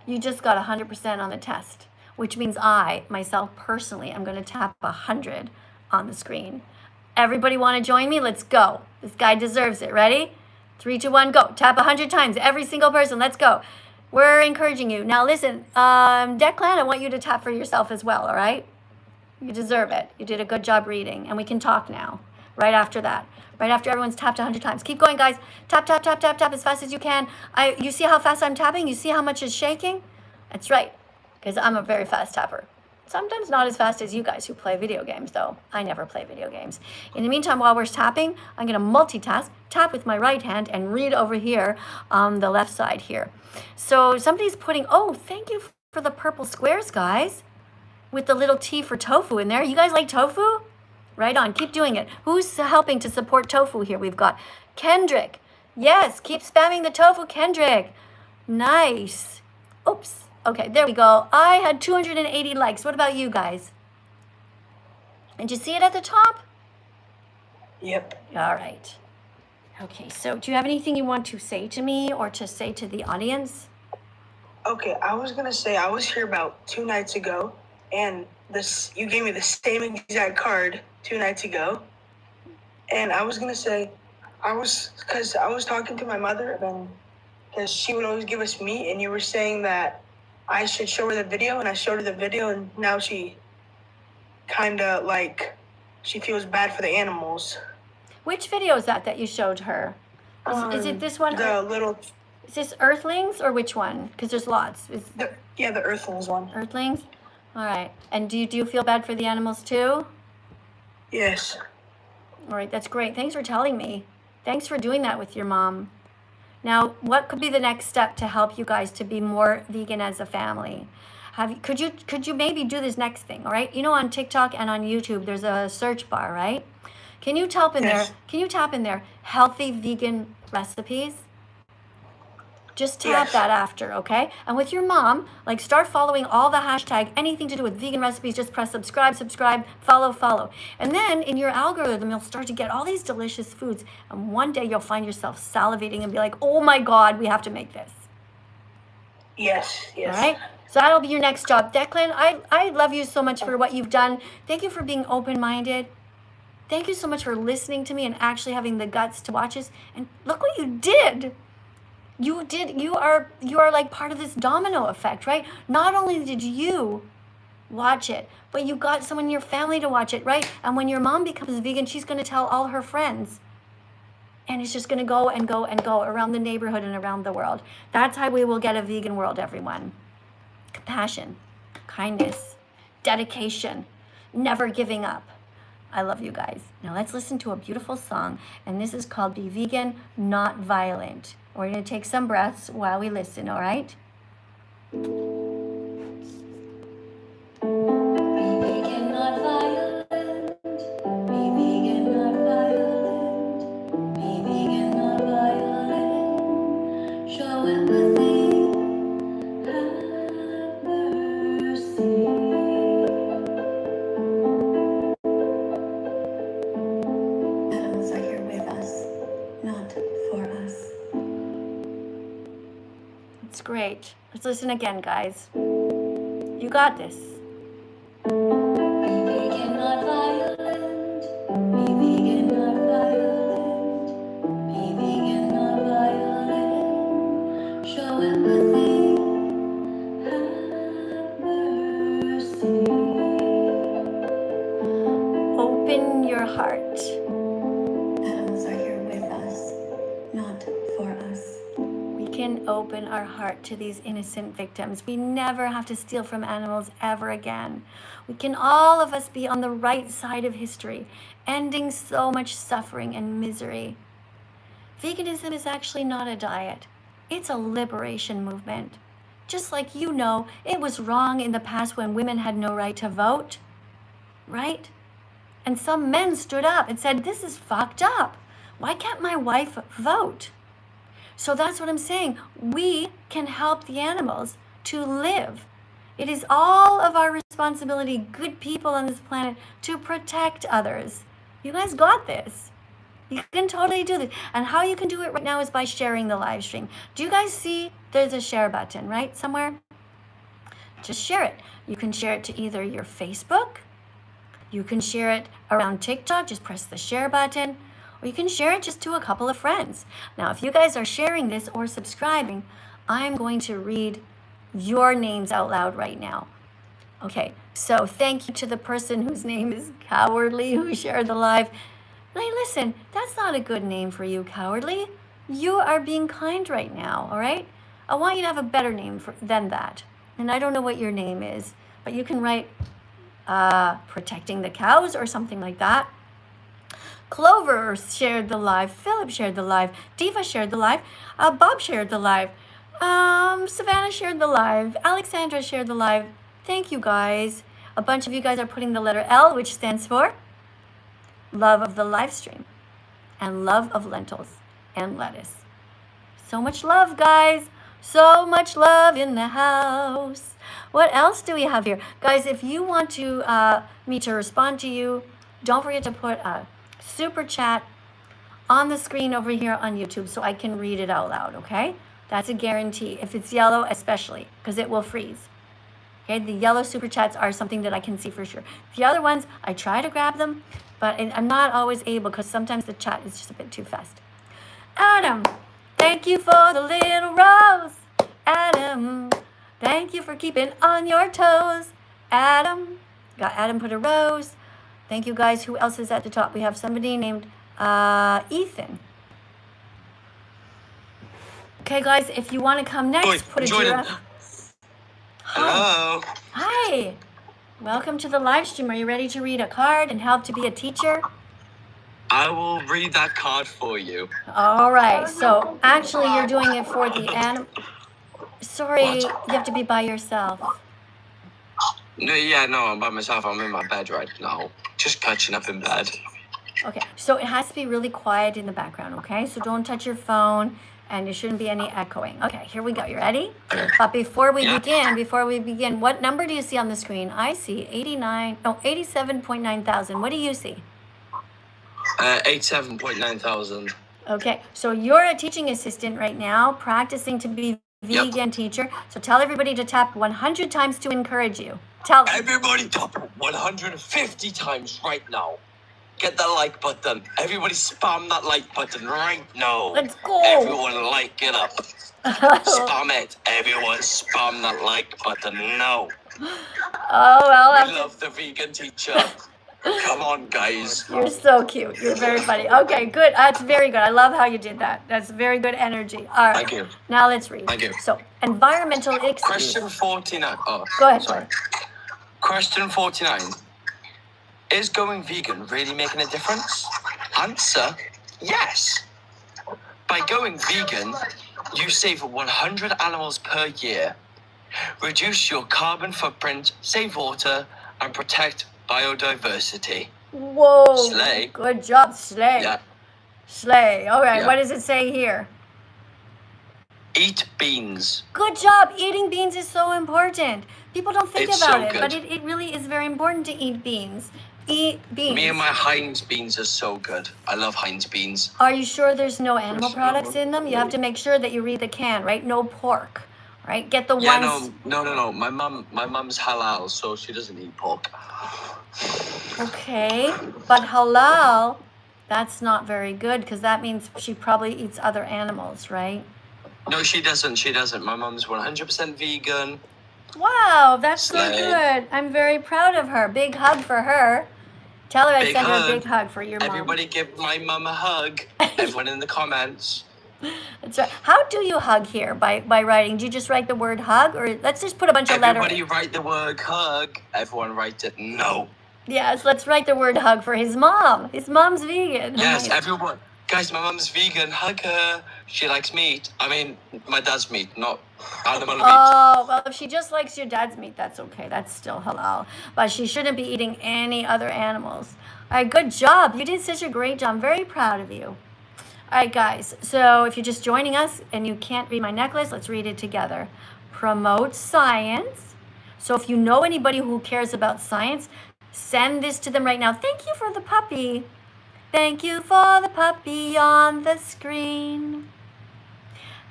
You just got 100% on the test, which means I, myself personally, am going to tap 100 on the screen. Everybody want to join me? Let's go. This guy deserves it. Ready? 3, 2, 1, go. Tap 100 times. Every single person. Let's go. We're encouraging you. Now listen, Declan, I want you to tap for yourself as well, all right? You deserve it. You did a good job reading, and we can talk now. Right after that. Right after everyone's tapped 100 times. Keep going, guys. Tap, tap, tap, tap, tap as fast as you can. You see how fast I'm tapping? You see how much is shaking? That's right, because I'm a very fast tapper. Sometimes not as fast as you guys who play video games, though. I never play video games. In the meantime, while we're tapping, I'm going to multitask, tap with my right hand, and read over here on the left side here. So somebody's putting, oh, thank you for the purple squares, guys, with the little T for tofu in there. You guys like tofu? Right on. Keep doing it. Who's helping to support tofu here? We've got Kendrick. Yes, keep spamming the tofu, Kendrick. Nice. Oops. Okay, there we go. I had 280 likes. What about you guys? Did you see it at the top? Yep. All right. Okay, so do you have anything you want to say to me or to say to the audience? Okay, I was gonna say I was here about 2 nights ago, and you gave me the same exact card 2 nights ago, and I was gonna say because I was talking to my mother, and because she would always give us meat, and you were saying that I should show her the video, and I showed her the video, and now she kind of she feels bad for the animals. Which video is that you showed her? Is it this one? The little. Is this Earthlings or which one? Because there's lots. The Earthlings one. Earthlings? All right. And do you feel bad for the animals too? Yes. All right, that's great. Thanks for telling me. Thanks for doing that with your mom. Now, what could be the next step to help you guys to be more vegan as a family? Could you maybe do this next thing, all right? You know, on TikTok and on YouTube, there's a search bar, right? Can you tap in there? Can you tap in there healthy vegan recipes? Just tap that after, okay? And with your mom, start following all the hashtag, anything to do with vegan recipes, just press subscribe, follow. And then in your algorithm, you'll start to get all these delicious foods. And one day you'll find yourself salivating and be like, oh my God, we have to make this. Yes. All right? So that'll be your next job. Declan, I love you so much for what you've done. Thank you for being open-minded. Thank you so much for listening to me and actually having the guts to watch this. And look what you did. You are like part of this domino effect, right? Not only did you watch it, but you got someone in your family to watch it, right? And when your mom becomes vegan, she's going to tell all her friends. And it's just going to go and go and go around the neighborhood and around the world. That's how we will get a vegan world, everyone. Compassion, kindness, dedication, never giving up. I love you guys. Now let's listen to a beautiful song, and this is called Be Vegan, Not Violent. We're going to take some breaths while we listen, all right? Be vegan, not violent. Be vegan, not violent. Be vegan, not violent. Show empathy. Have mercy. Animals are here with us, not for us. It's great. Let's listen again, guys. You got this. Be vegan, not violent. Be vegan, not violent. Be vegan, not violent. Show empathy. Have mercy. Open your heart. Animals are here with us, not for us. We can open our heart to these innocent victims. We never have to steal from animals ever again. We can all of us be on the right side of history, ending so much suffering and misery. Veganism is actually not a diet. It's a liberation movement. Just like you know, it was wrong in the past when women had no right to vote, right? And some men stood up and said, this is fucked up. Why can't my wife vote? So that's what I'm saying. We can help the animals to live. It is all of our responsibility, good people on this planet, to protect others. You guys got this. You can totally do this. And how you can do it right now is by sharing the live stream. Do you guys see there's a share button, right? Somewhere? Just share it. You can share it to either your Facebook, you can share it around TikTok, just press the share button, or you can share it just to a couple of friends. Now, if you guys are sharing this or subscribing, I'm going to read your names out loud right now. Okay, so thank you to the person whose name is Cowardly who shared the live. Hey, listen, that's not a good name for you, Cowardly. You are being kind right now, all right? I want you to have a better name than that. And I don't know what your name is, but you can write Protecting the Cows or something like that. Clover shared the live. Philip shared the live. Diva shared the live. Bob shared the live. Savannah shared the live. Alexandra shared the live. Thank you, guys. A bunch of you guys are putting the letter L, which stands for love of the live stream and love of lentils and lettuce. So much love, guys. So much love in the house. What else do we have here? Guys, if you want to me to respond to you, don't forget to put a super chat on the screen over here on YouTube so I can read it out loud, okay? That's a guarantee. If it's yellow, especially, because it will freeze. Okay, the yellow super chats are something that I can see for sure. The other ones, I try to grab them, but I'm not always able because sometimes the chat is just a bit too fast. Adam, thank you for the little rose. Adam, thank you for keeping on your toes. Adam, got Adam put a rose. Thank you, guys. Who else is at the top? We have somebody named Ethan. Okay, guys, if you want to come next, put a giraffe. Hello. Hi. Welcome to the live stream. Are you ready to read a card and help to be a teacher? I will read that card for you. All right. So actually, you're doing it for the animal. Sorry, What? you have to be by yourself. No, I'm by myself. I'm in my bed right now. Just catching up in bed. Okay. So it has to be really quiet in the background, okay? So don't touch your phone and there shouldn't be any echoing. Okay, here we go. You ready? But before we begin, what number do you see on the screen? I see 87.9 thousand. What do you see? 87.9 thousand. Okay, so you're a teaching assistant right now, practicing to be vegan teacher. So tell everybody to tap 100 times to encourage you. Tell them. Everybody tap 150 times right now. Get that like button. Everybody spam that like button right now. Let's go. Everyone like it up. Spam it. Everyone spam that like button now. Oh, well, We love the vegan teacher. Come on, guys. you're so cute. You're very funny. Okay, good. That's very good. I love how you did that. That's very good energy. All right. Thank you. Now let's read. Thank you. So, environmental excuse. Question 49. Oh, Go ahead. sorry. Question 49. Is going vegan really making a difference? Answer, yes. By going vegan, you save 100 animals per year, reduce your carbon footprint, save water, and protect biodiversity. Whoa. Slay. Good job, Slay. Yeah. Slay. All right, Yeah. what does it say here? Eat beans. Good job. Eating beans is so important. People don't think It's about so it, but good. it really is very important to eat beans. Eat beans. Me and my Heinz beans are so good. I love Heinz beans. Are you sure there's no animal products in them? You have to make sure that you read the can, right? No pork, right? Get the Yeah, ones. no. My mum's halal, so she doesn't eat pork. Okay, but halal, that's not very good because that means she probably eats other animals, right? No, she doesn't. My mum's 100% vegan. Wow, that's so Slay. good. I'm very proud of her. Big hug for her. Tell her I Big sent her a hug. big hug for your mom. Everybody give my mum a hug. Everyone in the comments. That's right. How do you hug here? By writing? Do you just write the word hug, or let's just put a bunch of letters? Everybody write the word hug. Everyone write it. No. Yes, let's write the word hug for his mom. His mom's vegan. Yes, everyone. Guys, my mum's vegan. Hug her. She likes meat. I mean, my dad's meat, not animal meat. Oh, well, if she just likes your dad's meat, that's okay. That's still halal. But she shouldn't be eating any other animals. All right, good job. You did such a great job. I'm very proud of you. All right, guys. So if you're just joining us and you can't read my necklace, let's read it together. Promote science. So if you know anybody who cares about science, send this to them right now. Thank you for the puppy. Thank you for the puppy on the screen.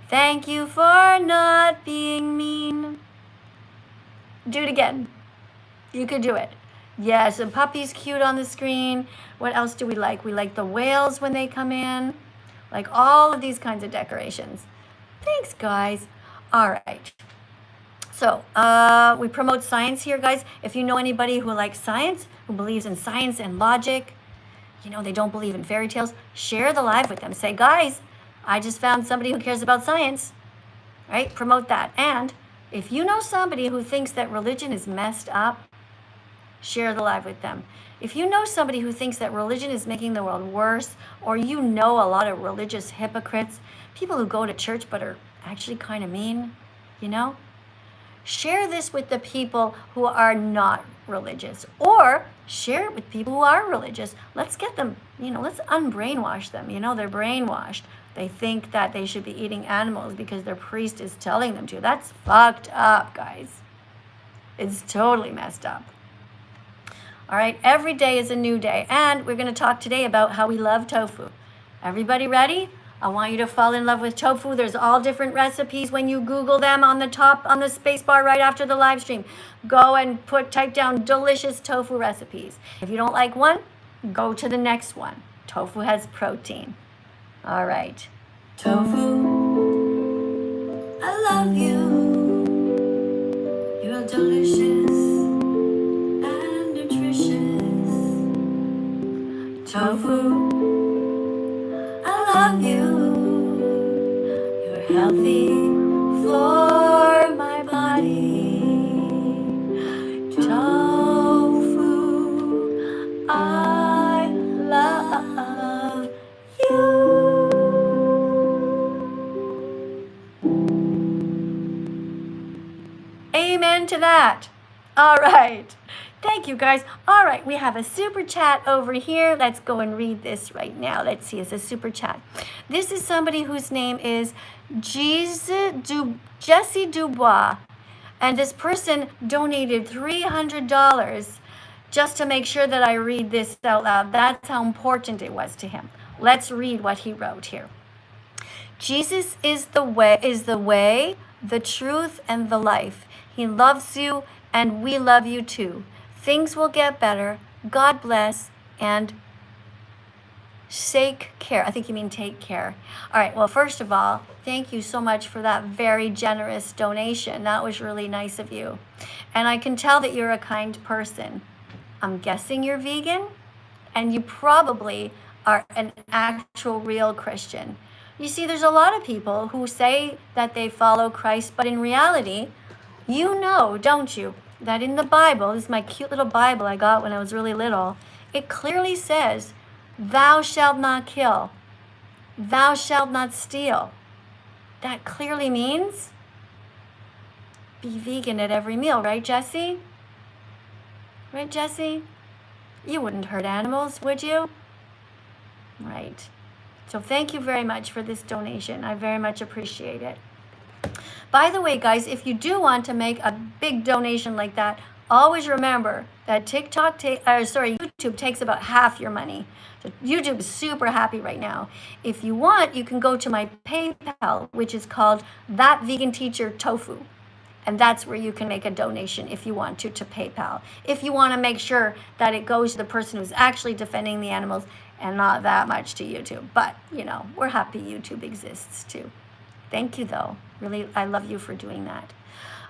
Thank you for not being mean. Do it again. You could do it. Yes, a puppy's cute on the screen. What else do we like? We like the whales when they come in. Like all of these kinds of decorations. Thanks, guys. All right. So we promote science here, guys. If you know anybody who likes science, who believes in science and logic, you know, they don't believe in fairy tales, share the live with them. Say, guys, I just found somebody who cares about science, right? Promote that. And if you know somebody who thinks that religion is messed up, share the live with them. If you know somebody who thinks that religion is making the world worse, or you know a lot of religious hypocrites, people who go to church but are actually kind of mean, you know, share this with the people who are not religious, or share it with people who are religious. Let's get them, you know, let's unbrainwash them. You know, they're brainwashed. They think that they should be eating animals because their priest is telling them to. That's fucked up, guys. It's totally messed up. All right, every day is a new day. And we're going to talk today about how we love tofu. Everybody ready? I want you to fall in love with tofu. There's all different recipes when you Google them on the top, on the space bar right after the live stream. Go and type down delicious tofu recipes. If you don't like one, go to the next one. Tofu has protein. All right. Tofu, I love you. You're delicious and nutritious. Tofu, I love you. You're healthy for my body. Tofu, I love you. Amen to that. All right. Thank you, guys. All right, we have a super chat over here. Let's go and read this right now. Let's see, it's a super chat. This is somebody whose name is Jesse Dubois. And this person donated $300 just to make sure that I read this out loud. That's how important it was to him. Let's read what he wrote here. Jesus is the way, the truth, and the life. He loves you, and we love you too. Things will get better. God bless, and take care. I think you mean take care. All right, well, first of all, thank you so much for that very generous donation. That was really nice of you. And I can tell that you're a kind person. I'm guessing you're vegan, and you probably are an actual real Christian. You see, there's a lot of people who say that they follow Christ, but in reality, you know, don't you, that in the Bible, this is my cute little Bible I got when I was really little, it clearly says, thou shalt not kill, thou shalt not steal. That clearly means be vegan at every meal, right, Jesse? Right, Jesse? You wouldn't hurt animals, would you? Right. So thank you very much for this donation. I very much appreciate it. By the way, guys, if you do want to make a big donation like that, always remember that YouTube takes about half your money. So YouTube is super happy right now. If you want, you can go to my PayPal, which is called thatveganteacher tofu. And that's where you can make a donation if you want to PayPal. If you want to make sure that it goes to the person who's actually defending the animals and not that much to YouTube. But, you know, we're happy YouTube exists too. Thank you, though. Really, I love you for doing that.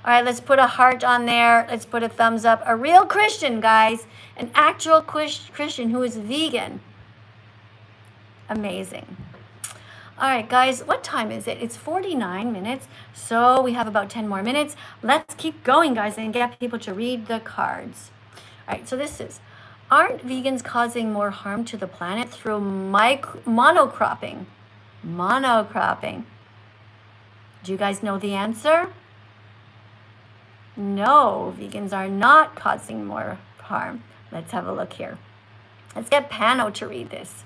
All right, let's put a heart on there. Let's put a thumbs up. A real Christian, guys. An actual Christian who is vegan. Amazing. All right, guys, what time is it? It's 49 minutes, so we have about 10 more minutes. Let's keep going, guys, and get people to read the cards. All right, so this is, aren't vegans causing more harm to the planet through monocropping? Monocropping. Do you guys know the answer? No, vegans are not causing more harm. Let's have a look here. Let's get Pano to read this.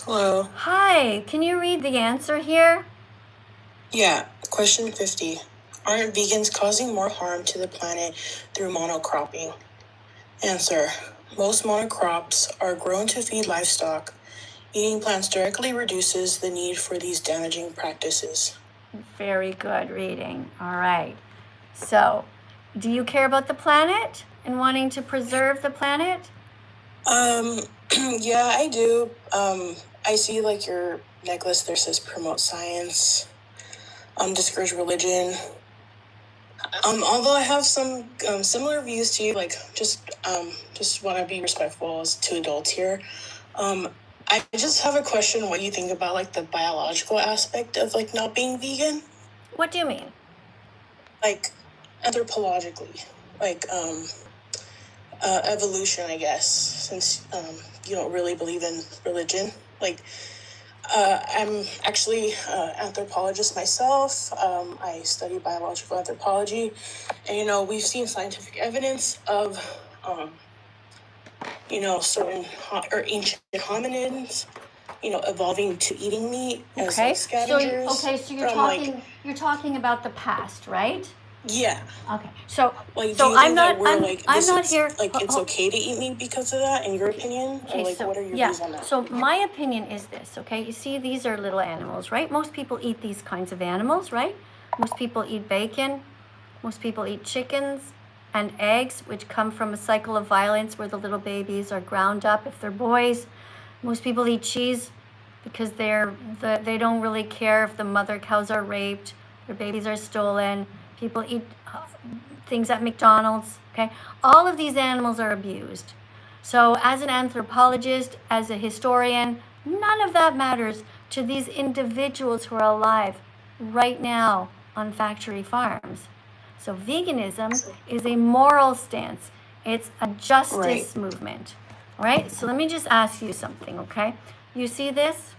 Hello. Hi, can you read the answer here? Yeah, question 50. Aren't vegans causing more harm to the planet through monocropping? Answer. Most monocrops are grown to feed livestock. Eating plants directly reduces the need for these damaging practices. Very good reading. All right. So, do you care about the planet and wanting to preserve the planet? Yeah, I do. I see like your necklace there says promote science, discourage religion. Although I have some similar views to you, like just want to be respectful as to adults here. I just have a question. What do you think about like the biological aspect of like not being vegan? What do you mean? Like anthropologically, like evolution, I guess, since you don't really believe in religion. Like I'm actually an anthropologist myself. I study biological anthropology, and we've seen scientific evidence of certain or ancient hominins, evolving to eating meat as like scavengers. So you're talking about the past, right? Yeah. Okay. So Like, do so you I'm think not that we're, I'm, like, I'm this not is, here. like, it's okay to eat meat because of that, in your opinion? Or, like, what are your views on that? So my opinion is this, okay? You see, these are little animals, right? Most people eat these kinds of animals, right? Most people eat bacon. Most people eat chickens and eggs, which come from a cycle of violence where the little babies are ground up if they're boys. Most people eat cheese because they don't really care if the mother cows are raped, their babies are stolen. People eat things at McDonald's, okay? All of these animals are abused. So as an anthropologist, as a historian, none of that matters to these individuals who are alive right now on factory farms. So veganism is a moral stance. It's a justice movement, all right? So let me just ask you something, okay? You see this?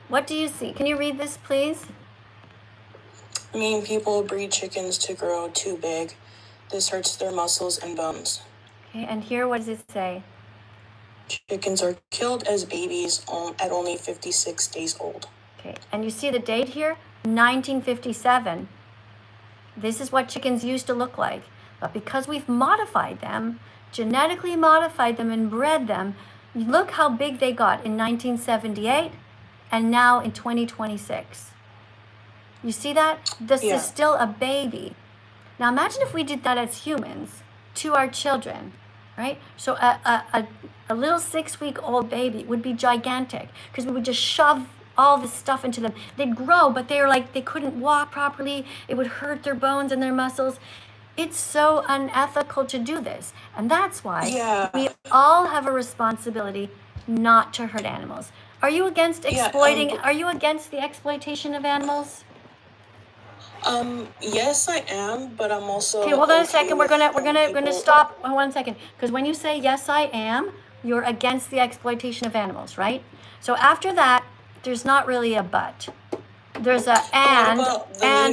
What do you see? Can you read this, please? I mean, people breed chickens to grow too big. This hurts their muscles and bones. Okay, and here, what does it say? Chickens are killed as babies at only 56 days old. Okay, and you see the date here? 1957. This is what chickens used to look like. But because we've modified them, genetically modified them and bred them, look how big they got in 1978 and now in 2026. You see that? This is still a baby. Now imagine if we did that as humans to our children, right? So a little 6-week-old baby would be gigantic because we would just shove all this stuff into them. They'd grow, but they couldn't walk properly. It would hurt their bones and their muscles. It's so unethical to do this. And that's why we all have a responsibility not to hurt animals. Are you against exploiting? Are you against the exploitation of animals? Yes, I am, but I'm also. Okay, hold on a second. We're gonna stop 1 second, because when you say yes, I am, you're against the exploitation of animals, right? So after that, there's not really a but. There's a and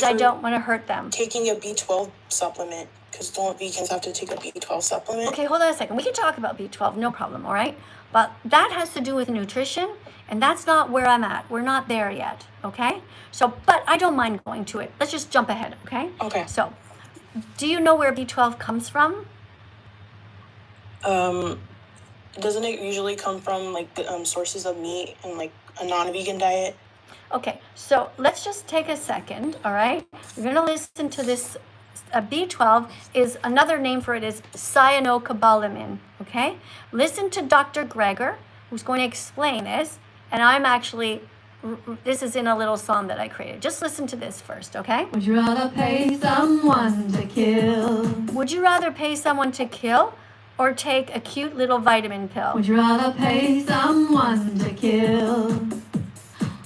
I don't want to hurt them. Taking a B12 supplement, because don't vegans have to take a B12 supplement? Okay, hold on a second. We can talk about B12, no problem, all right? But that has to do with nutrition, and that's not where I'm at. We're not there yet, okay? So, but I don't mind going to it. Let's just jump ahead, okay? Okay. So, do you know where B12 comes from? Doesn't it usually come from like sources of meat and like a non-vegan diet? Okay, so let's just take a second, all right? You're gonna listen to this. B12 is another name for it is cyanocobalamin, okay? Listen to Dr. Greger, who's going to explain this, and this is in a little song that I created. Just listen to this first, okay? Would you rather pay someone to kill? Would you rather pay someone to kill? or take a cute little vitamin pill? Would you rather pay someone to kill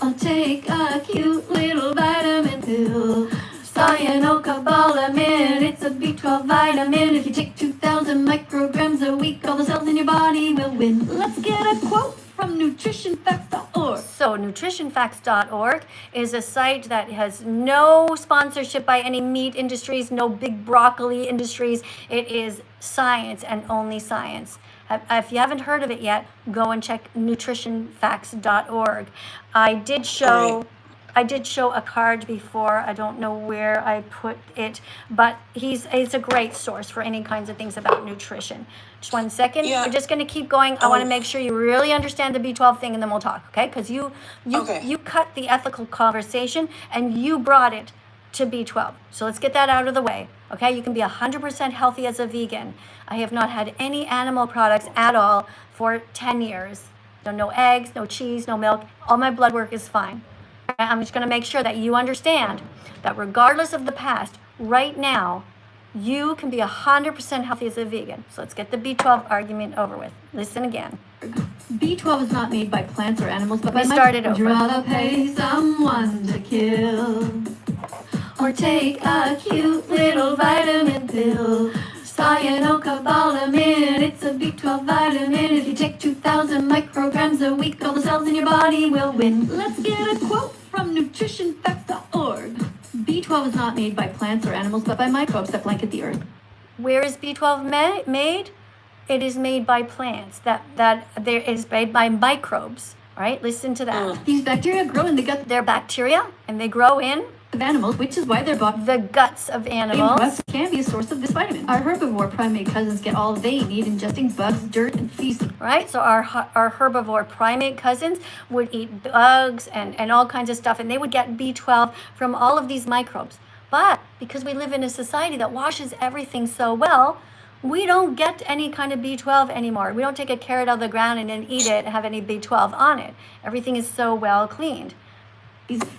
or take a cute little vitamin pill? Cyanocobalamin, it's a B12 vitamin. If you take 2,000 micrograms a week, all the cells in your body will win. Let's get a quote from nutritionfacts.org. So nutritionfacts.org is a site that has no sponsorship by any meat industries, no big broccoli industries. It is science and only science. If you haven't heard of it yet, go and check nutritionfacts.org. I did show a card before. I don't know where I put it, but it's a great source for any kinds of things about nutrition. Just 1 second. Yeah. We're just going to keep going. I want to make sure you really understand the B12 thing, and then we'll talk, okay? Because you cut the ethical conversation, and you brought it to B12. So let's get that out of the way, okay? You can be 100% healthy as a vegan. I have not had any animal products at all for 10 years. So no eggs, no cheese, no milk. All my blood work is fine. I'm just going to make sure that you understand that regardless of the past, right now, you can be 100% healthy as a vegan. So let's get the B12 argument over with. Listen again. B12 is not made by plants or animals, but by We started Would you over. rather pay someone to kill or take a cute little vitamin pill? Cyanocobalamin, it's a B12 vitamin. If you take 2,000 micrograms a week, all the cells in your body will win. Let's get a quote from nutritionfacts.org. B12 is not made by plants or animals, but by microbes that blanket the earth. Where is B12 made? It is made by plants. That there is made by microbes. All right, listen to that. These bacteria grow in the gut They're bacteria, and they grow in of animals, which is why their body the guts of animals. can be a source of this vitamin. Our herbivore primate cousins get all they need ingesting bugs, dirt, and feces. Right? So our herbivore primate cousins would eat bugs and all kinds of stuff, and they would get B12 from all of these microbes. But because we live in a society that washes everything so well, we don't get any kind of B12 anymore. We don't take a carrot out of the ground and then eat it and have any B12 on it. Everything is so well cleaned.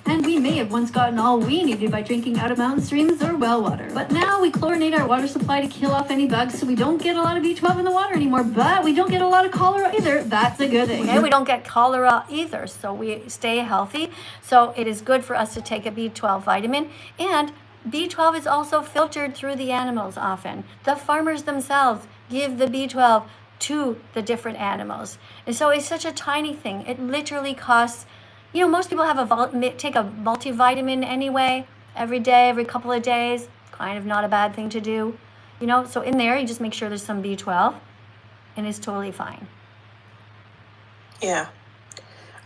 And we may have once gotten all we needed by drinking out of mountain streams or well water. But now we chlorinate our water supply to kill off any bugs, so we don't get a lot of B12 in the water anymore. But we don't get a lot of cholera either. That's a good thing. Okay, we don't get cholera either, so we stay healthy. So it is good for us to take a B12 vitamin. And B12 is also filtered through the animals often. The farmers themselves give the B12 to the different animals. And so it's such a tiny thing. It literally costs, most people have take a multivitamin anyway, every day, every couple of days. Kind of not a bad thing to do. So in there, you just make sure there's some B12, and it's totally fine. Yeah.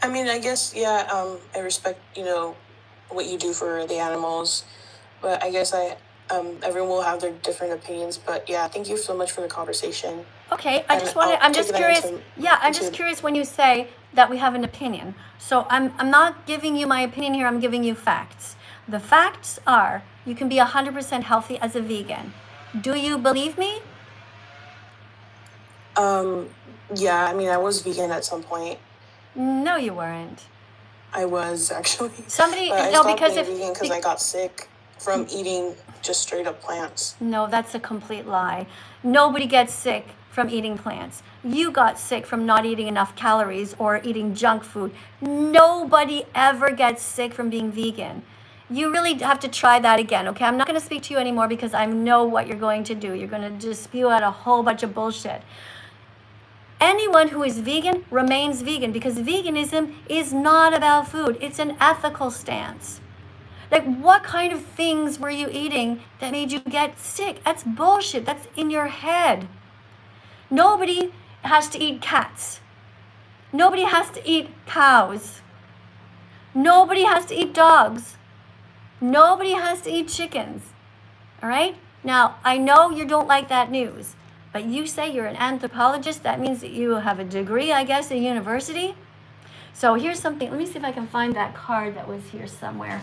I mean, I guess, I respect, what you do for the animals, but I guess everyone will have their different opinions, but yeah, thank you so much for the conversation. Okay, I'm just curious. I'm just curious when you say that we have an opinion. So I'm not giving you my opinion here, I'm giving you facts. The facts are you can be 100% healthy as a vegan. Do you believe me? Yeah, I mean, I was vegan at some point. No, you weren't. I was actually. Somebody, But I no, stopped because being if vegan because I got sick from eating just straight up plants. No, that's a complete lie. Nobody gets sick from eating plants. You got sick from not eating enough calories or eating junk food. Nobody ever gets sick from being vegan. You really have to try that again, okay? I'm not going to speak to you anymore because I know what you're going to do. You're going to just spew out a whole bunch of bullshit. Anyone who is vegan remains vegan because veganism is not about food. It's an ethical stance. Like, what kind of things were you eating that made you get sick? That's bullshit. That's in your head. Nobody has to eat cats. Nobody has to eat cows. Nobody has to eat dogs. Nobody has to eat chickens. All right? Now, I know you don't like that news, but you say you're an anthropologist. That means that you have a degree, I guess, at university. So here's something. Let me see if I can find that card that was here somewhere.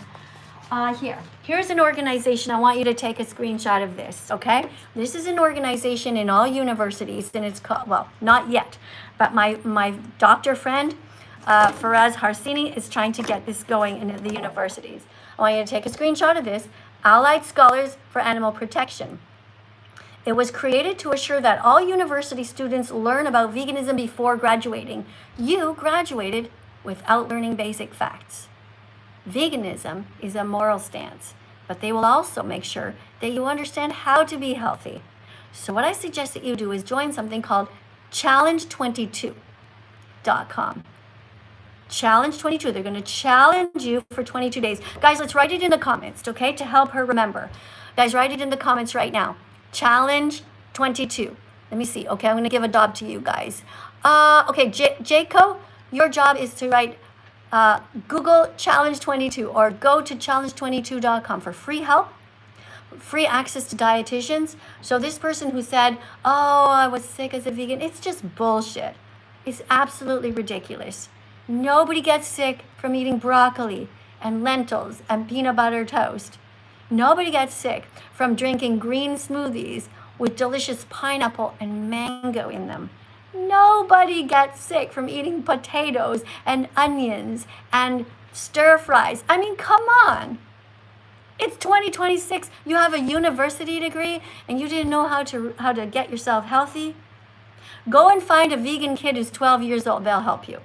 Here's an organization. I want you to take a screenshot of this, okay? This is an organization in all universities, and it's called, well, not yet, but my doctor friend, Faraz Harsini, is trying to get this going in the universities. I want you to take a screenshot of this, Allied Scholars for Animal Protection. It was created to assure that all university students learn about veganism before graduating. You graduated without learning basic facts. Veganism is a moral stance, but they will also make sure that you understand how to be healthy. So what I suggest that you do is join something called challenge22.com. Challenge 22. They're going to challenge you for 22 days. Guys, let's write it in the comments, okay, to help her remember. Guys, write it in the comments right now. Challenge 22. Let me see. Okay, I'm going to give a job to you guys. Okay, Jaco, your job is to write Google Challenge 22 or go to challenge22.com for free help, free access to dietitians. So this person who said, oh, I was sick as a vegan, it's just bullshit. It's absolutely ridiculous. Nobody gets sick from eating broccoli and lentils and peanut butter toast. Nobody gets sick from drinking green smoothies with delicious pineapple and mango in them. Nobody gets sick from eating potatoes and onions and stir fries. I mean, come on. It's 2026. You have a university degree and you didn't know how to get yourself healthy? Go and find a vegan kid who's 12 years old. They'll help you.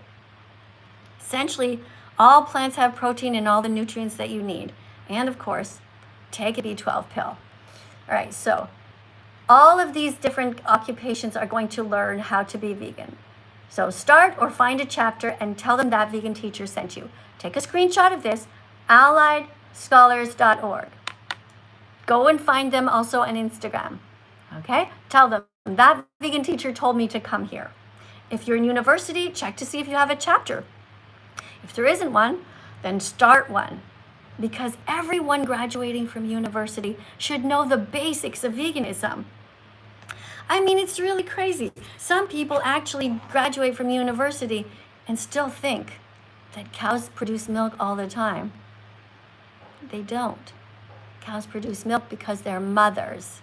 Essentially, all plants have protein and all the nutrients that you need. And of course, take a B12 pill. All right, so all of these different occupations are going to learn how to be vegan. So start or find a chapter and tell them that vegan teacher sent you. Take a screenshot of this, alliedscholars.org. Go and find them also on Instagram, okay? Tell them that vegan teacher told me to come here. If you're in university, check to see if you have a chapter. If there isn't one, then start one. Because everyone graduating from university should know the basics of veganism. I mean, it's really crazy. Some people actually graduate from university and still think that cows produce milk all the time. They don't. Cows produce milk because they're mothers.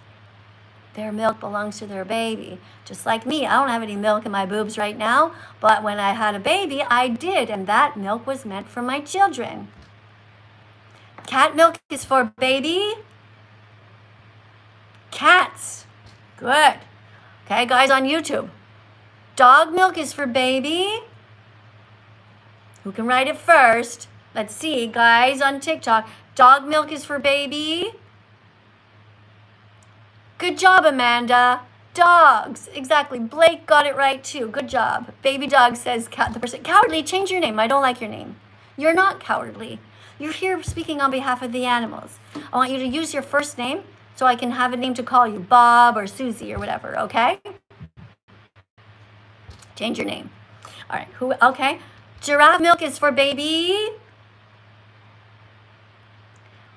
Their milk belongs to their baby. Just like me, I don't have any milk in my boobs right now, but when I had a baby, I did, and that milk was meant for my children. Cat milk is for baby cats. Good. Okay, guys on YouTube. Dog milk is for baby. Who can write it first? Let's see, guys on TikTok. Dog milk is for baby. Good job, Amanda. Dogs. Exactly. Blake got it right too. Good job. Baby dog says the person. Cowardly, change your name. I don't like your name. You're not cowardly. You're here speaking on behalf of the animals. I want you to use your first name so I can have a name to call you, Bob or Susie or whatever, okay? Change your name. All right, okay. Giraffe milk is for baby.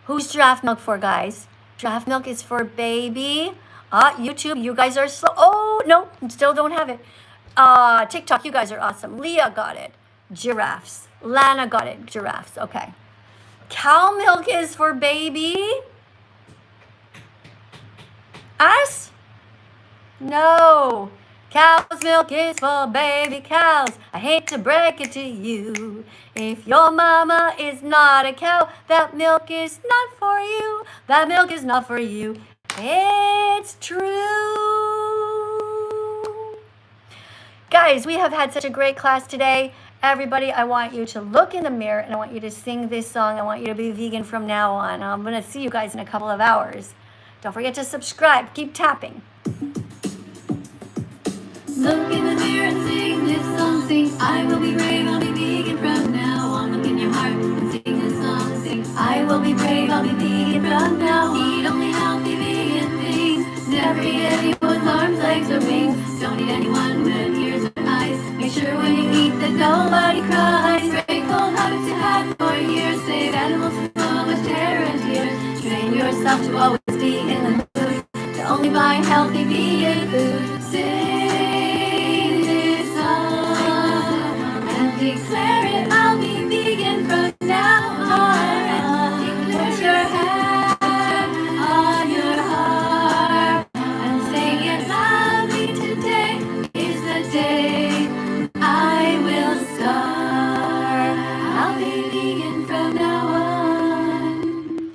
Who's giraffe milk for, guys? Giraffe milk is for baby. YouTube, you guys are slow. Oh, no, still don't have it. TikTok, you guys are awesome. Leah got it. Giraffes. Lana got it. Giraffes, okay. Cow milk is for baby. Us? No. Cow's milk is for baby cows. I hate to break it to you. If your mama is not a cow, that milk is not for you. That milk is not for you. It's true. Guys, we have had such a great class today. Everybody, I want you to look in the mirror and I want you to sing this song. I want you to be vegan from now on. I'm going to see you guys in a couple of hours. Don't forget to subscribe. Keep tapping. Look in the mirror and sing this song. Sing, I will be brave, I'll be vegan from now on. Look in your heart and sing this song. Sing, I will be brave, I'll be vegan from now on. Eat only healthy vegan things. Never eat anyone's arms, legs, or wings. Don't eat anyone with ears or eyes. Make sure when you eat that nobody cries. Break old habits you had for years. Save animals from so much terror and tears. Train yourself to always be in the mood to only buy healthy vegan food. Sing this song and declare it. I'll be vegan from now on. Put your hand on your heart and say it loudly. Today is the day I will start. I'll be vegan from now on.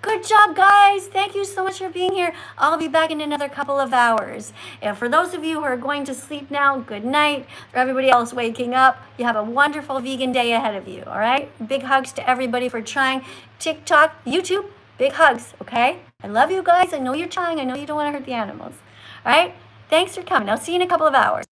Good job, guys. Thank you so much for being here. I'll be back in another couple of hours. And for those of you who are going to sleep now, good night. For everybody else waking up, you have a wonderful vegan day ahead of you, all right? Big hugs to everybody for trying. TikTok, YouTube, big hugs, okay? I love you guys. I know you're trying. I know you don't want to hurt the animals, all right? Thanks for coming. I'll see you in a couple of hours.